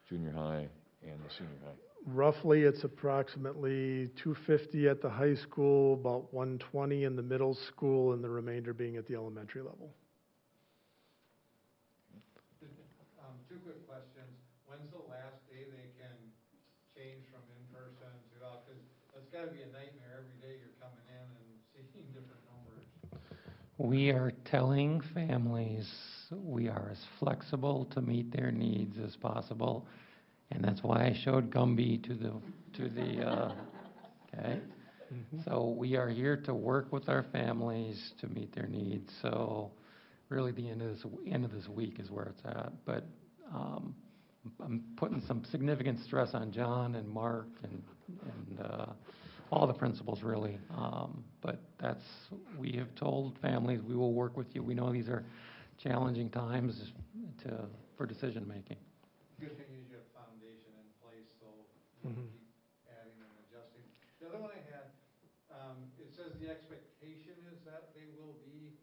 junior high, and the senior high? Roughly, it's approximately 250 at the high school, about 120 in the middle school, and the remainder being at the elementary level. Two quick questions. When's the last day they can change from in-person to out? Because it's got to be a nightmare every day you're coming in and seeing different numbers. We are telling families we are as flexible to meet their needs as possible. And that's why I showed Gumby to the okay? So we are here to work with our families to meet their needs. So really the end of this week is where it's at. But I'm putting some significant stress on John and Mark and all the principals really. But we have told families we will work with you. We know these are challenging times for decision making. Good thing is you have foundation in place, so you can keep adding and adjusting. The other one I had, it says the expectation is that they will be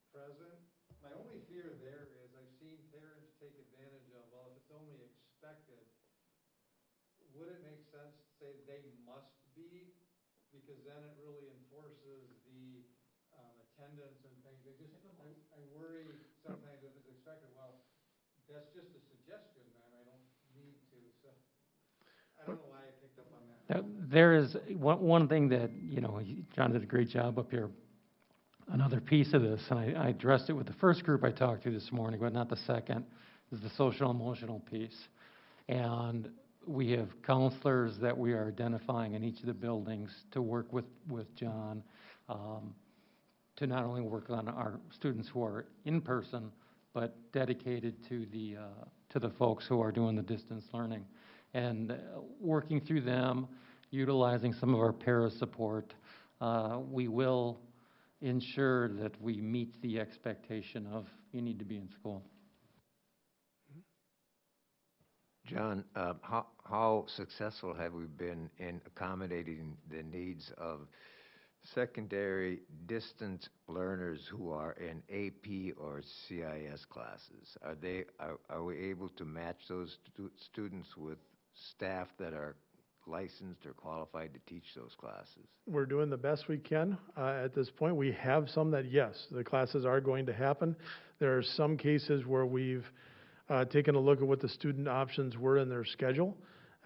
present. My only fear there is I've seen parents take advantage of, well, if it's only expected, would it make sense to say they must be? Because then it really enforces the attendance and things. I worry sometimes if it's expected, well, that's just a suggestion, man. I don't need to. So I don't know why I picked up on that. There is one thing that, John did a great job up here. Another piece of this, and I addressed it with the first group I talked to this morning, but not the second, is the social emotional piece. And we have counselors that we are identifying in each of the buildings to work with John, to not only work on our students who are in person, but dedicated to the folks who are doing the distance learning. And working through them, utilizing some of our para support, we will ensure that we meet the expectation of you need to be in school. John, how successful have we been in accommodating the needs of secondary distance learners who are in AP or CIS classes? Are we able to match those students with staff that are licensed or qualified to teach those classes? We're doing the best we can at this point. We have some that, yes, the classes are going to happen. There are some cases where we've taken a look at what the student options were in their schedule.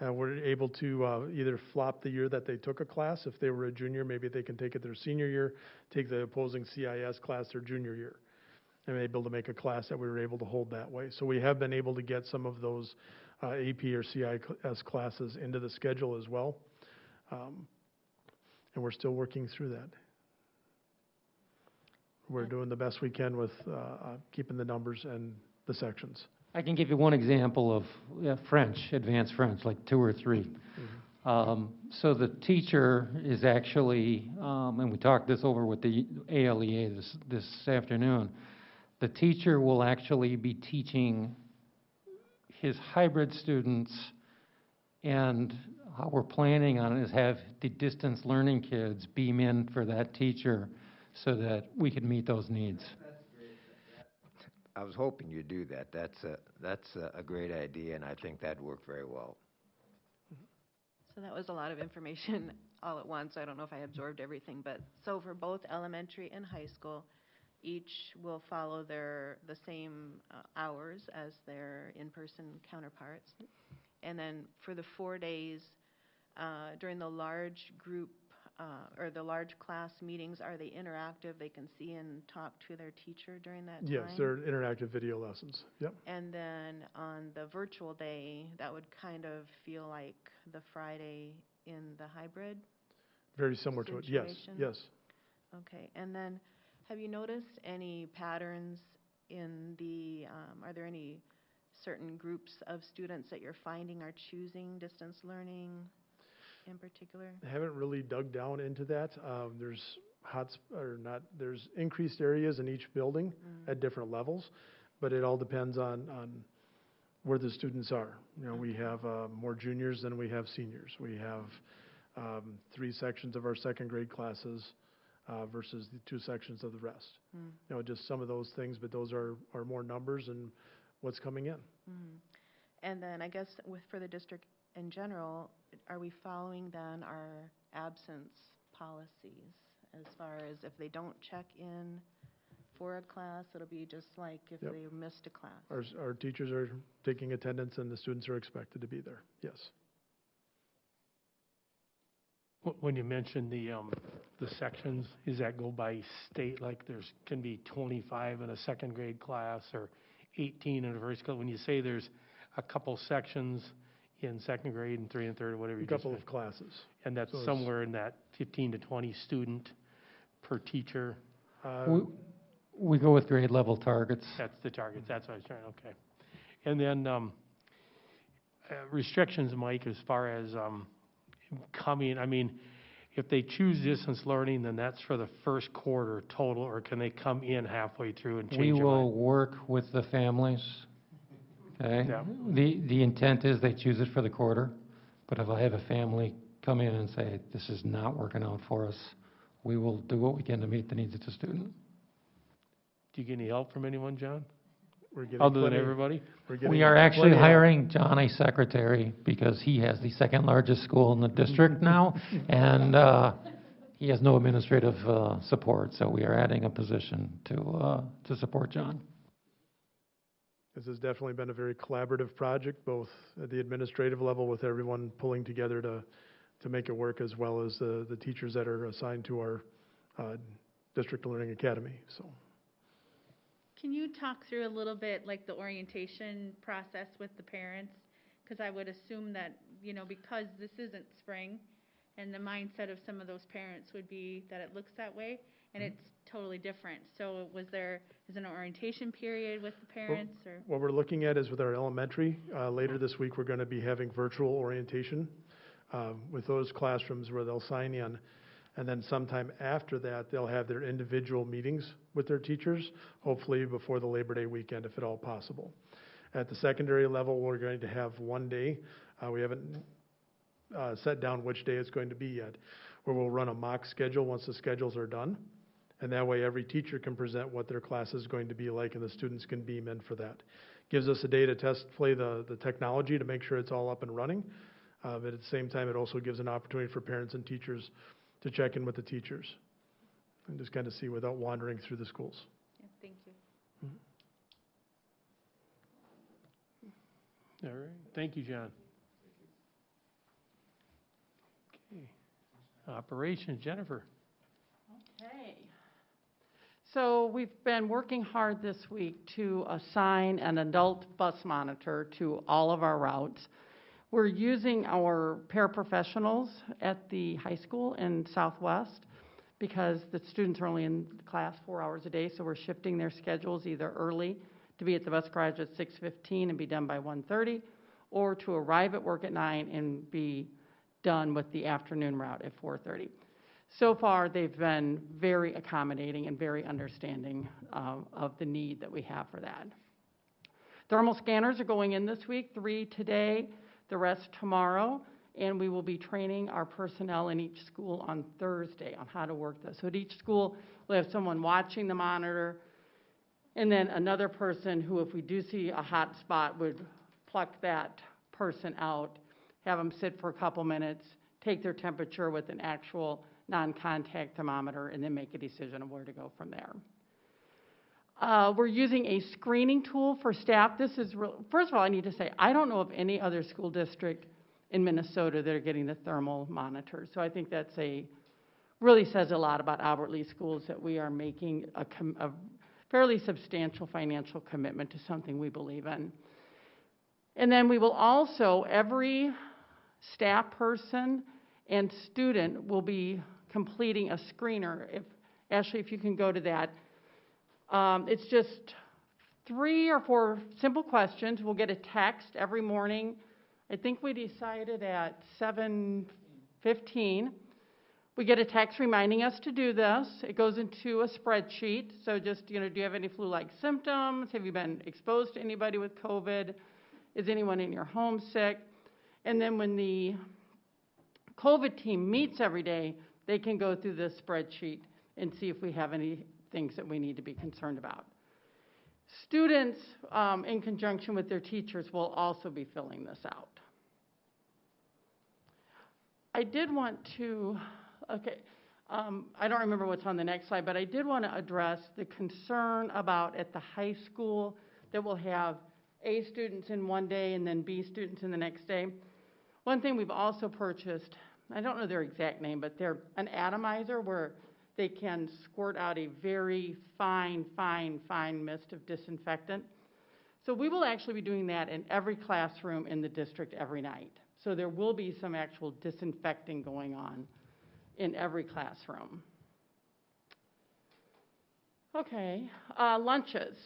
We're able to either flop the year that they took a class. If they were a junior, maybe they can take it their senior year, take the opposing CIS class their junior year, and able to make a class that we were able to hold that way. So we have been able to get some of those AP or CIS classes into the schedule as well. And we're still working through that. We're doing the best we can with keeping the numbers and the sections. I can give you one example of French, advanced French, like 2 or 3. So the teacher is actually, and we talked this over with the ALEA this afternoon, the teacher will actually be teaching his hybrid students, and how we're planning on it is have the distance learning kids beam in for that teacher so that we can meet those needs. I was hoping you'd do that. That's a great idea, and I think that'd work very well. So that was a lot of information all at once. I don't know if I absorbed everything, but so for both elementary and high school, each will follow the same hours as their in-person counterparts. And then for the 4 days, during the large group or the large class meetings, are they interactive? They can see and talk to their teacher during that time? Yes, they're interactive video lessons, yep. And then on the virtual day, that would kind of feel like the Friday in the hybrid Very similar to it, yes, situation? yes. Okay, and then have you noticed any patterns in the, are there any certain groups of students that you're finding are choosing distance learning in particular? I haven't really dug down into that. There's there's increased areas in each building at different levels, but it all depends on where the students are. You know, we have more juniors than we have seniors. We have 3 sections of our second grade classes versus the 2 sections of the rest. You know, just some of those things, but those are more numbers and what's coming in. And then I guess for the district in general, are we following then our absence policies as far as if they don't check in for a class, it'll be just like if Yep. they missed a class? Our teachers are taking attendance and the students are expected to be there, yes. When you mentioned the sections, does that go by state, like can be 25 in a second grade class or 18 in a first grade? When you say there's a couple sections in second grade and 3 and third, or whatever A you just couple said, of classes. and that's So it's- somewhere in that 15 to 20 student per teacher? We go with grade level targets. That's the target, that's what I was trying, okay. And then restrictions, Mike, as far as coming, I mean, if they choose distance learning, then that's for the first quarter total, or can they come in halfway through and We change their will mind? work with the families, okay? Yeah. The intent is they choose it for the quarter, but if I have a family come in and say, this is not working out for us, we will do what we can to meet the needs of the student. Do you get any help from anyone, John? We're getting Other than plenty- everybody? we're getting We are actually plenty of- hiring John a secretary because he has the second largest school in the district now, and he has no administrative support, so we are adding a position to support John. This has definitely been a very collaborative project, both at the administrative level with everyone pulling together to make it work, as well as the teachers that are assigned to our district learning academy, so. Can you talk through a little bit, like the orientation process with the parents? Because I would assume that, you know, because this isn't spring, and the mindset of some of those parents would be that it looks that way, and it's totally different. So is it an orientation period with the parents, or? What we're looking at is with our elementary, later this week, we're going to be having virtual orientation with those classrooms where they'll sign in. And then sometime after that, they'll have their individual meetings with their teachers, hopefully before the Labor Day weekend, if at all possible. At the secondary level, we're going to have one day, we haven't set down which day it's going to be yet, where we'll run a mock schedule once the schedules are done. And that way, every teacher can present what their class is going to be like, and the students can beam in for that. Gives us a day to play the technology to make sure it's all up and running. But at the same time, it also gives an opportunity for parents and teachers to check in with the teachers and just kind of see without wandering through the schools. Yeah, thank you. All right, thank you, John. Okay. Operations, Jennifer. Okay. So we've been working hard this week to assign an adult bus monitor to all of our routes. We're using our paraprofessionals at the high school in Southwest because the students are only in class 4 hours a day, so we're shifting their schedules either early to be at the bus garage at 6:15 and be done by 1:30, or to arrive at work at 9 and be done with the afternoon route at 4:30. So far, they've been very accommodating and very understanding of the need that we have for that. Thermal scanners are going in this week, 3 today, the rest tomorrow, and we will be training our personnel in each school on Thursday on how to work this. So at each school, we'll have someone watching the monitor, and then another person who, if we do see a hot spot, would pluck that person out, have them sit for a couple minutes, take their temperature with an actual non-contact thermometer, and then make a decision of where to go from there. We're using a screening tool for staff. This is, first of all, I need to say, I don't know of any other school district in Minnesota that are getting the thermal monitors. So I think that's a really says a lot about Albert Lee Schools that we are making a fairly substantial financial commitment to something we believe in. And then we will also, every staff person and student will be completing a screener. Ashley, if you can go to that. It's just 3 or 4 simple questions. We'll get a text every morning. I think we decided at 7:15. We get a text reminding us to do this. It goes into a spreadsheet. So just, do you have any flu-like symptoms? Have you been exposed to anybody with COVID? Is anyone in your home sick? And then when the COVID team meets every day, they can go through this spreadsheet and see if we have any things that we need to be concerned about. Students, in conjunction with their teachers, will also be filling this out. I did want to, I don't remember what's on the next slide, but I did want to address the concern about at the high school that we'll have A students in one day and then B students in the next day. One thing we've also purchased, I don't know their exact name, but they're an atomizer where they can squirt out a very fine mist of disinfectant. So we will actually be doing that in every classroom in the district every night. So there will be some actual disinfecting going on in every classroom. Okay, lunches.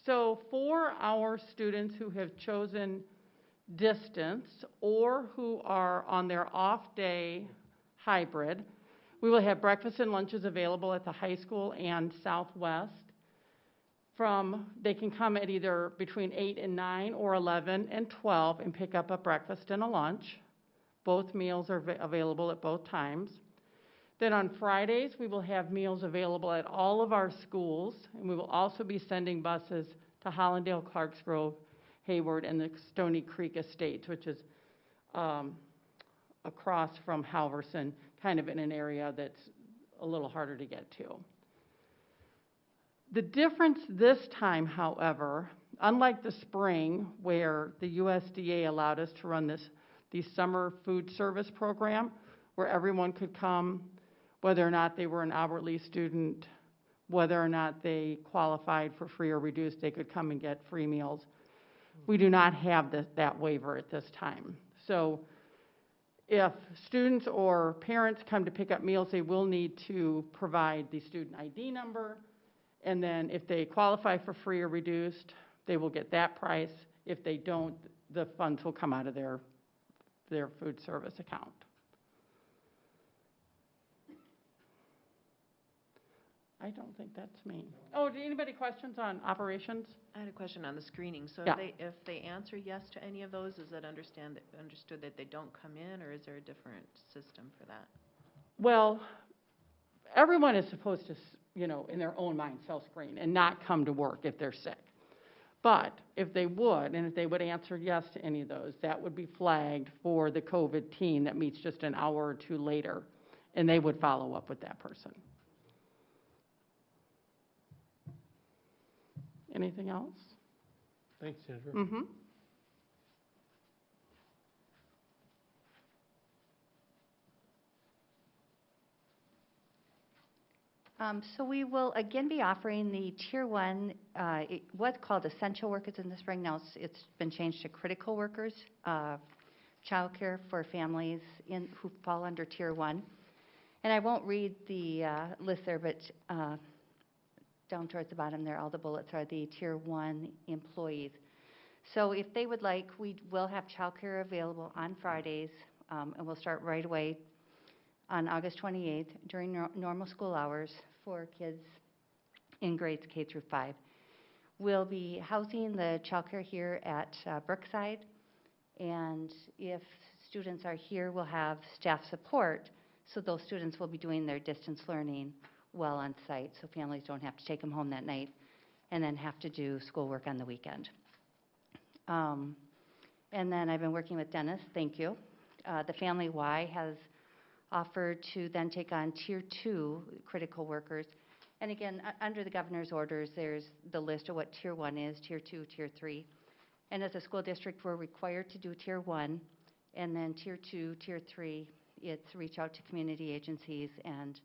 So for our students who have chosen distance or who are on their off-day hybrid, we will have breakfast and lunches available at the high school and Southwest. They can come at either between 8 and 9 or 11 and 12 and pick up a breakfast and a lunch. Both meals are available at both times. Then on Fridays, we will have meals available at all of our schools, and we will also be sending buses to Hollandale, Clarks Grove, Hayward, and the Stony Creek Estates, which is across from Halverson, kind of in an area that's a little harder to get to. The difference this time, however, unlike the spring where the USDA allowed us to run the summer food service program where everyone could come, whether or not they were an Albert Lee student, whether or not they qualified for free or reduced, they could come and get free meals. We do not have that waiver at this time. So if students or parents come to pick up meals, they will need to provide the student ID number, and then if they qualify for free or reduced, they will get that price. If they don't, the funds will come out of their food service account. I don't think that's me. Oh, did anybody questions on operations? I had a question on the screening. So Yeah. if they answer yes to any of those, is it understood that they don't come in, or is there a different system for that? Well, everyone is supposed to, in their own mind, self-screen and not come to work if they're sick. But if they would, and if they would answer yes to any of those, that would be flagged for the COVID team that meets just an hour or two later, and they would follow up with that person. Anything else? Thanks, Jennifer. Mm-hmm. So we will again be offering the Tier 1, what's called essential workers in the spring. Now it's been changed to critical workers, childcare for families who fall under Tier 1. And I won't read the list there, but down towards the bottom there, all the bullets are the Tier 1 employees. So if they would like, we will have childcare available on Fridays, and we'll start right away on August 28th during normal school hours for kids in grades K through 5. We'll be housing the childcare here at Brookside, and if students are here, we'll have staff support, so those students will be doing their distance learning well on site, so families don't have to take them home that night and then have to do schoolwork on the weekend. And then I've been working with Dennis, thank you. The Family Y has offered to then take on Tier 2 critical workers. And again, under the governor's orders, there's the list of what Tier 1 is, Tier 2, Tier 3. And as a school district, we're required to do Tier 1, and then Tier 2, Tier 3 it's reach out to community agencies, and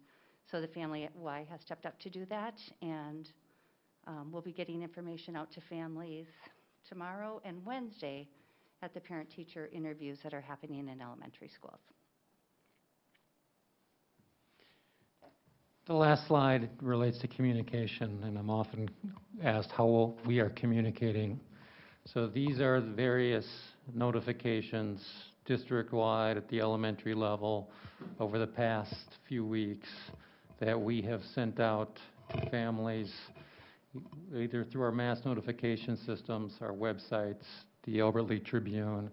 so the Family at Y has stepped up to do that, and we'll be getting information out to families tomorrow and Wednesday at the parent-teacher interviews that are happening in elementary schools. The last slide relates to communication, and I'm often asked how we are communicating. So these are the various notifications district-wide at the elementary level over the past few weeks that we have sent out to families, either through our mass notification systems, our websites, the Albert Lea Tribune.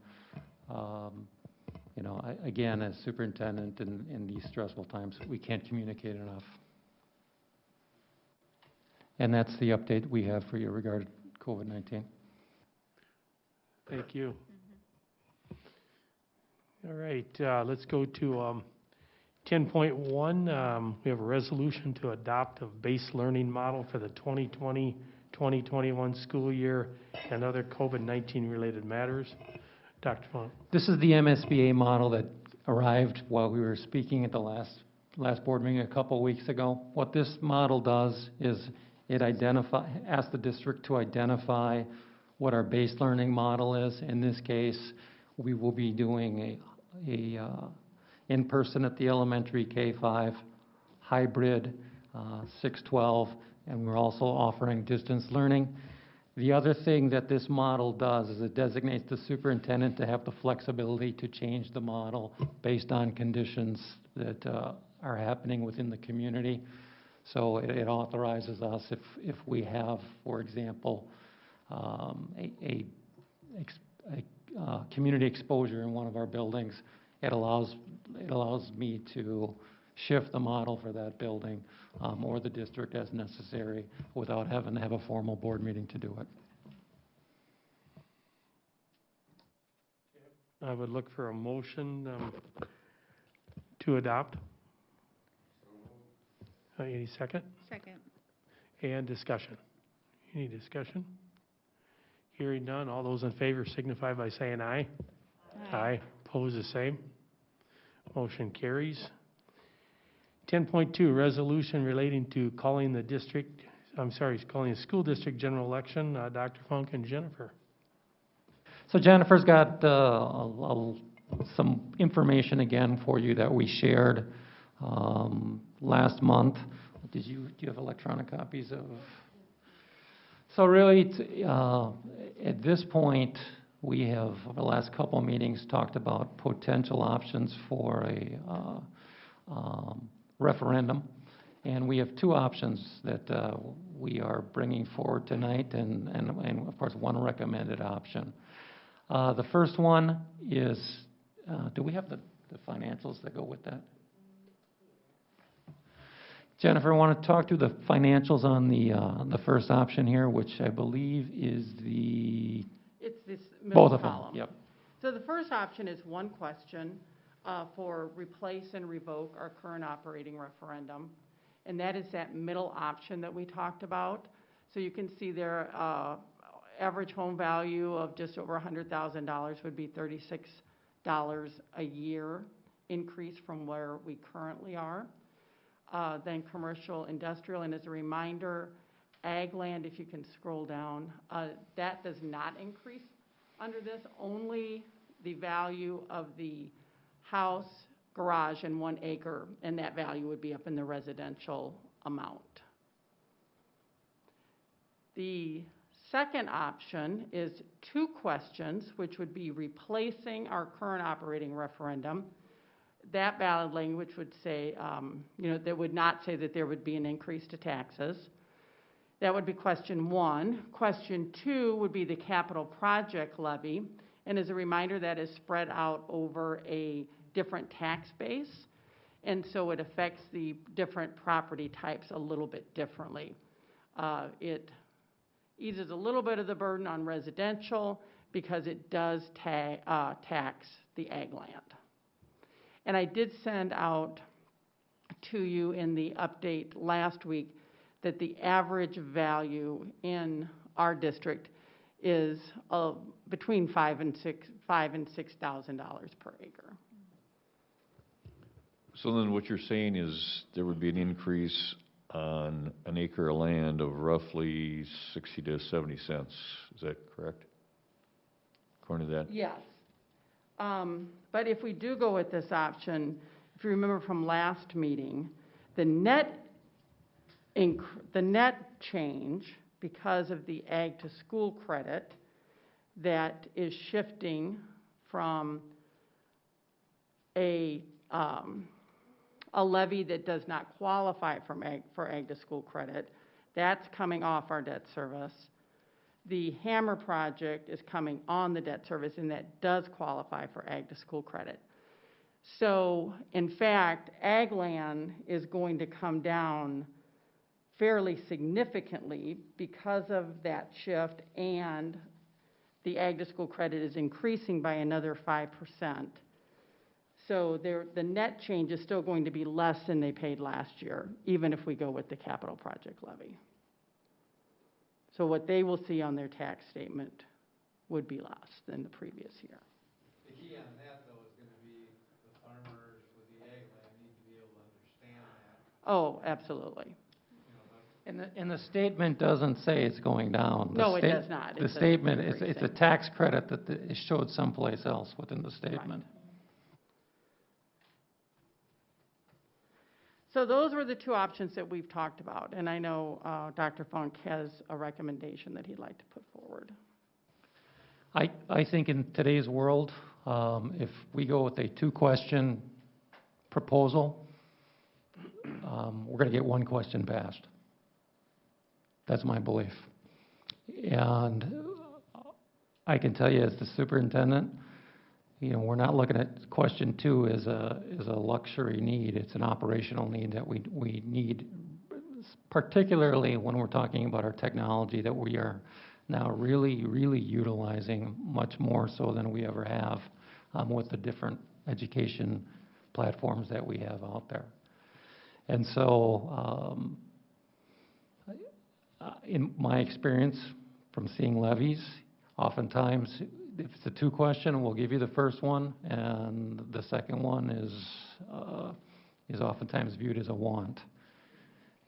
You know, again, as superintendent in these stressful times, we can't communicate enough. And that's the update we have for you regarding COVID-19. Thank you. All right, let's go to 10.1. We have a resolution to adopt a base learning model for the 2020-2021 school year and other COVID-19 related matters. Dr. Funk. This is the MSBA model that arrived while we were speaking at the last board meeting a couple of weeks ago. What this model does is it asks the district to identify what our base learning model is. In this case, we will be doing a in-person at the elementary K-5, hybrid 6-12, and we're also offering distance learning. The other thing that this model does is it designates the superintendent to have the flexibility to change the model based on conditions that are happening within the community. So it authorizes us if we have, for example, a community exposure in one of our buildings, it allows me to shift the model for that building or the district as necessary without having to have a formal board meeting to do it. I would look for a motion to adopt. Any second? Second. And discussion. Any discussion? Hearing none, all those in favor signify by saying aye. Aye. Opposed, the same. Motion carries. 10.2, resolution relating to calling the school district general election. Dr. Funk and Jennifer. So Jennifer's got some information again for you that we shared last month. Do you have electronic copies of? So really, at this point, we have, over the last couple of meetings, talked about potential options for a referendum. And we have two options that we are bringing forward tonight, and of course, one recommended option. The first one is, do we have the financials that go with that? Jennifer, I want to talk to the financials on the first option here, which I believe is the... It's this middle both of them, column. yep. So the first option is one question for replace and revoke our current operating referendum. And that is that middle option that we talked about. So you can see there, average home value of just over $100,000 would be $36 a year increase from where we currently are. Then commercial, industrial, and as a reminder, ag land, if you can scroll down, that does not increase under this, only the value of the house, garage, and 1 acre, and that value would be up in the residential amount. The second option is 2 questions, which would be replacing our current operating referendum. That ballot language would say, that would not say that there would be an increase to taxes. That would be question 1. Question 2 would be the capital project levy. And as a reminder, that is spread out over a different tax base. And so it affects the different property types a little bit differently. It eases a little bit of the burden on residential because it does tax the ag land. And I did send out to you in the update last week that the average value in our district is between $5,000 and $6,000 per acre. So then what you're saying is there would be an increase on an acre of land of roughly 60 to 70 cents. Is that correct? According to that? Yes. But if we do go with this option, if you remember from last meeting, the net change because of the ag to school credit that is shifting from a levy that does not qualify for ag to school credit, that's coming off our debt service. The Hammer project is coming on the debt service, and that does qualify for ag to school credit. So, in fact, ag land is going to come down fairly significantly because of that shift, and the ag to school credit is increasing by another 5%. So the net change is still going to be less than they paid last year, even if we go with the capital project levy. So what they will see on their tax statement would be less than the previous year. The key on that, though, is going to be the farmers with the ag land need to be able to understand that. Oh, absolutely. And the statement doesn't say it's going down. No, it does not. The statement, it's a tax credit that is showed someplace else within the statement. So those were the two options that we've talked about, and I know Dr. Funk has a recommendation that he'd like to put forward. I think in today's world, if we go with a two-question proposal, we're going to get one question passed. That's my belief. And I can tell you as the superintendent, we're not looking at question two as a luxury need. It's an operational need that we need, particularly when we're talking about our technology that we are now really, really utilizing much more so than we ever have with the different education platforms that we have out there. And so, in my experience from seeing levies, oftentimes, if it's a two-question, we'll give you the first one, and the second one is oftentimes viewed as a want.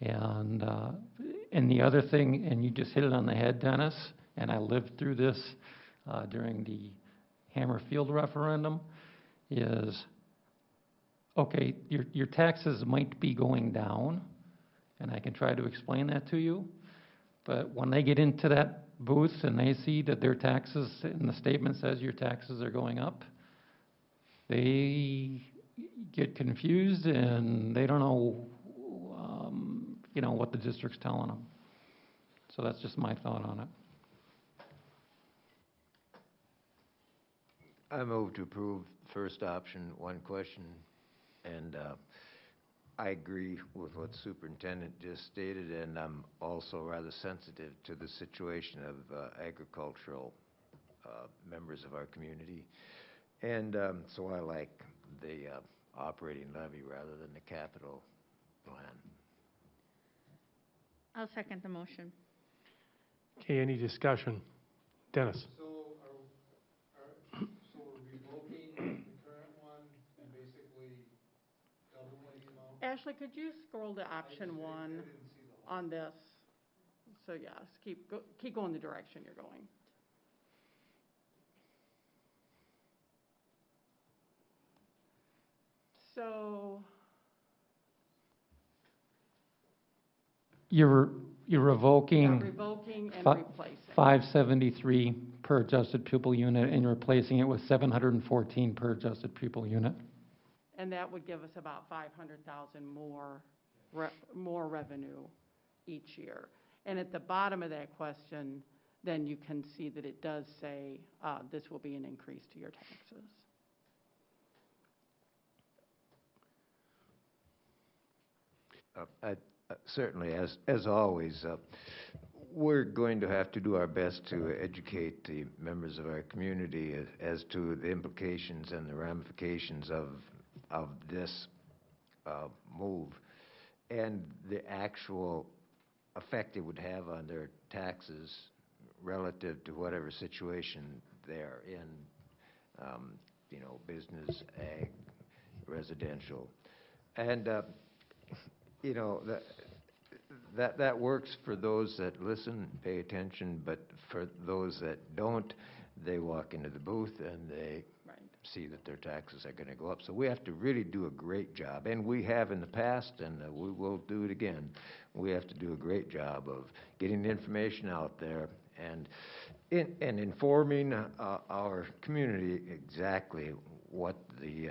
And the other thing, and you just hit it on the head, Dennis, and I lived through this during the Hammer Field referendum, is, okay, your taxes might be going down, and I can try to explain that to you, but when they get into that booth and they see that their taxes, and the statement says your taxes are going up, they get confused and they don't know, what the district's telling them. So that's just my thought on it. I move to approve first option, one question, and I agree with what the superintendent just stated, and I'm also rather sensitive to the situation of agricultural members of our community. And so I like the operating levy rather than the capital plan. I'll second the motion. Okay, any discussion? Dennis? So we're revoking the current one and basically doubling the amount? Ashley, could you scroll to option one on this? So yes, keep going the direction you're going. So You're revoking. Revoking and replacing. 573 per adjusted pupil unit, and you're replacing it with 714 per adjusted pupil unit. And that would give us about 500,000 more revenue each year. And at the bottom of that question, then you can see that it does say this will be an increase to your taxes. Certainly, as always, we're going to have to do our best to educate the members of our community as to the implications and the ramifications of this move and the actual effect it would have on their taxes relative to whatever situation they're in, business, ag, residential. And, you know, that works for those that listen, pay attention, but for those that don't, they walk into the booth and they see that their taxes are gonna go up. So we have to really do a great job, and we have in the past, and we will do it again. We have to do a great job of getting the information out there and informing our community exactly what the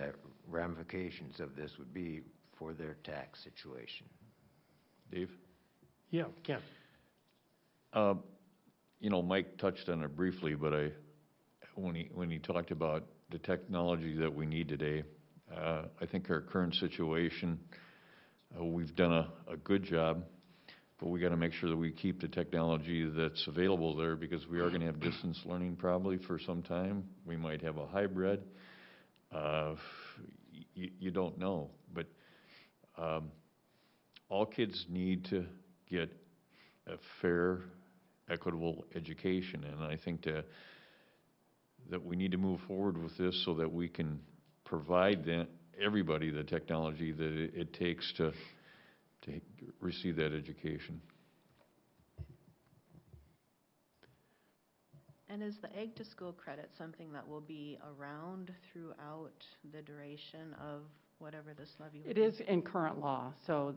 ramifications of this would be for their tax situation. Dave? Yeah, Ken. You know, Mike touched on it briefly, but when he talked about the technology that we need today, I think our current situation, we've done a good job, but we got to make sure that we keep the technology that's available there, because we are going to have distance learning probably for some time. We might have a hybrid. You don't know, but all kids need to get a fair, equitable education, and I think that we need to move forward with this so that we can provide everybody the technology that it takes to receive that education. And is the Egg to School credit something that will be around throughout the duration of whatever this levy will It be? is in current law, so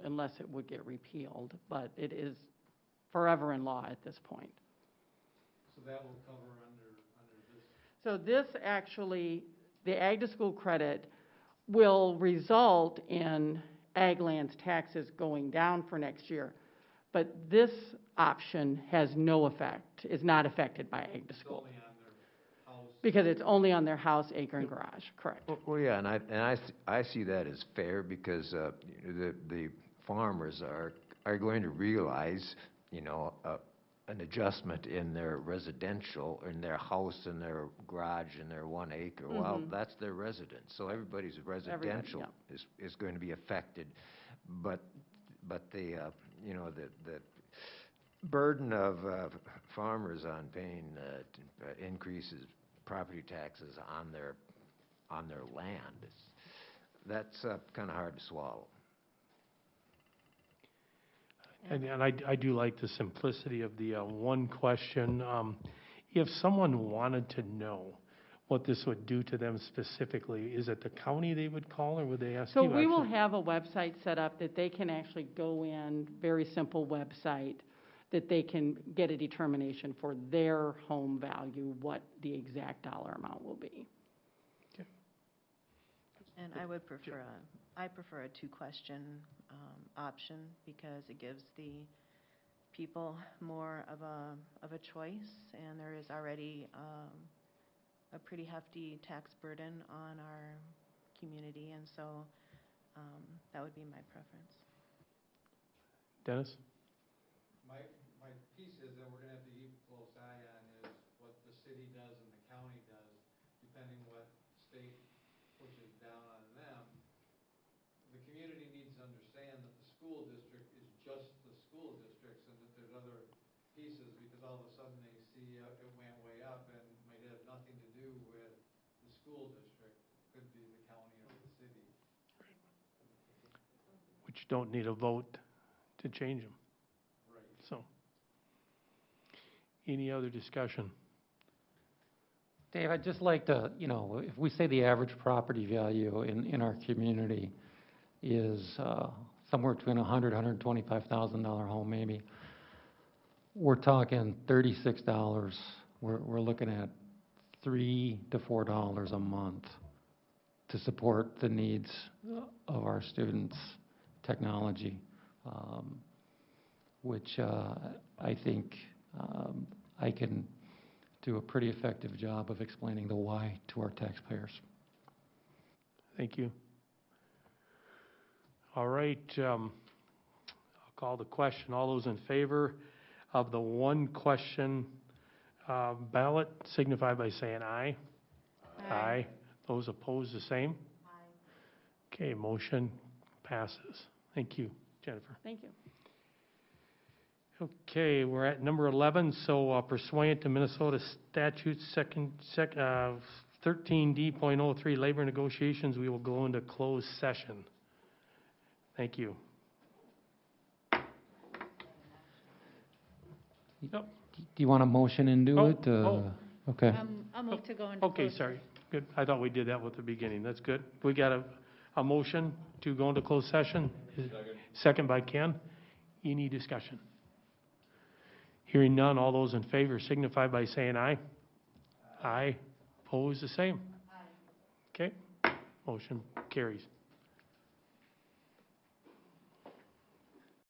unless it would get repealed, but it is forever in law at this point. So that will cover under this. So this actually, the Ag to School credit will result in Ag Land's taxes going down for next year. But this option has no effect, is not affected by Ag to School. Only on their house. Because it's only on their house, acre, and garage, correct. Well, yeah, and I see that as fair, because the farmers are going to realize, you know, an adjustment in their residential, in their house, in their garage, in their 1 acre. Well, that's their residence, so everybody's residential is going to be affected. But the you know, the burden of farmers on paying increases property taxes on their land, that's kind of hard to swallow. And I do like the simplicity of the one question. If someone wanted to know what this would do to them specifically, is it the county they would call, or would they ask you? So we will have a website set up that they can actually go in, very simple website, that they can get a determination for their home value, what the exact dollar amount will be. And I would prefer I prefer a 2-question option, because it gives the people more of a choice, and there is already a pretty hefty tax burden on our community, and so that would be my preference. Dennis? My piece is that we're gonna have to keep a close eye on is what the city does and the county does, depending what state pushes down on them. The community needs to understand that the school district is just the school districts, and that there's other pieces, because all of a sudden they see it went way up and might have nothing to do with the school district. It could be the county or the city. Which don't need a vote to change them. Right. So, any other discussion? Dave, I'd just like to, you know, if we say the average property value in our community is somewhere between $100,000 and $125,000 home maybe, we're talking $36. We're looking at $3 to $4 a month to support the needs of our students' technology, which I think I can do a pretty effective job of explaining the why to our taxpayers. Thank you. All right, I'll call the question. All those in favor of the one question ballot signify by saying aye. Aye. Those opposed, the same? Aye. Okay, motion passes. Thank you, Jennifer. Thank you. Okay, we're at number 11. So pursuant to Minnesota statute 13D.03 labor negotiations, we will go into closed session. Thank you. Yep. Do you want a motion and do Oh, it? oh. Okay. I'll move to go into Okay, closed sorry. Good. I thought we did that with the beginning. That's good. We got a motion to go into closed session. Second by Ken. Any discussion? Hearing none, all those in favor signify by saying aye. Aye. Opposed, the same. Okay. Motion carries.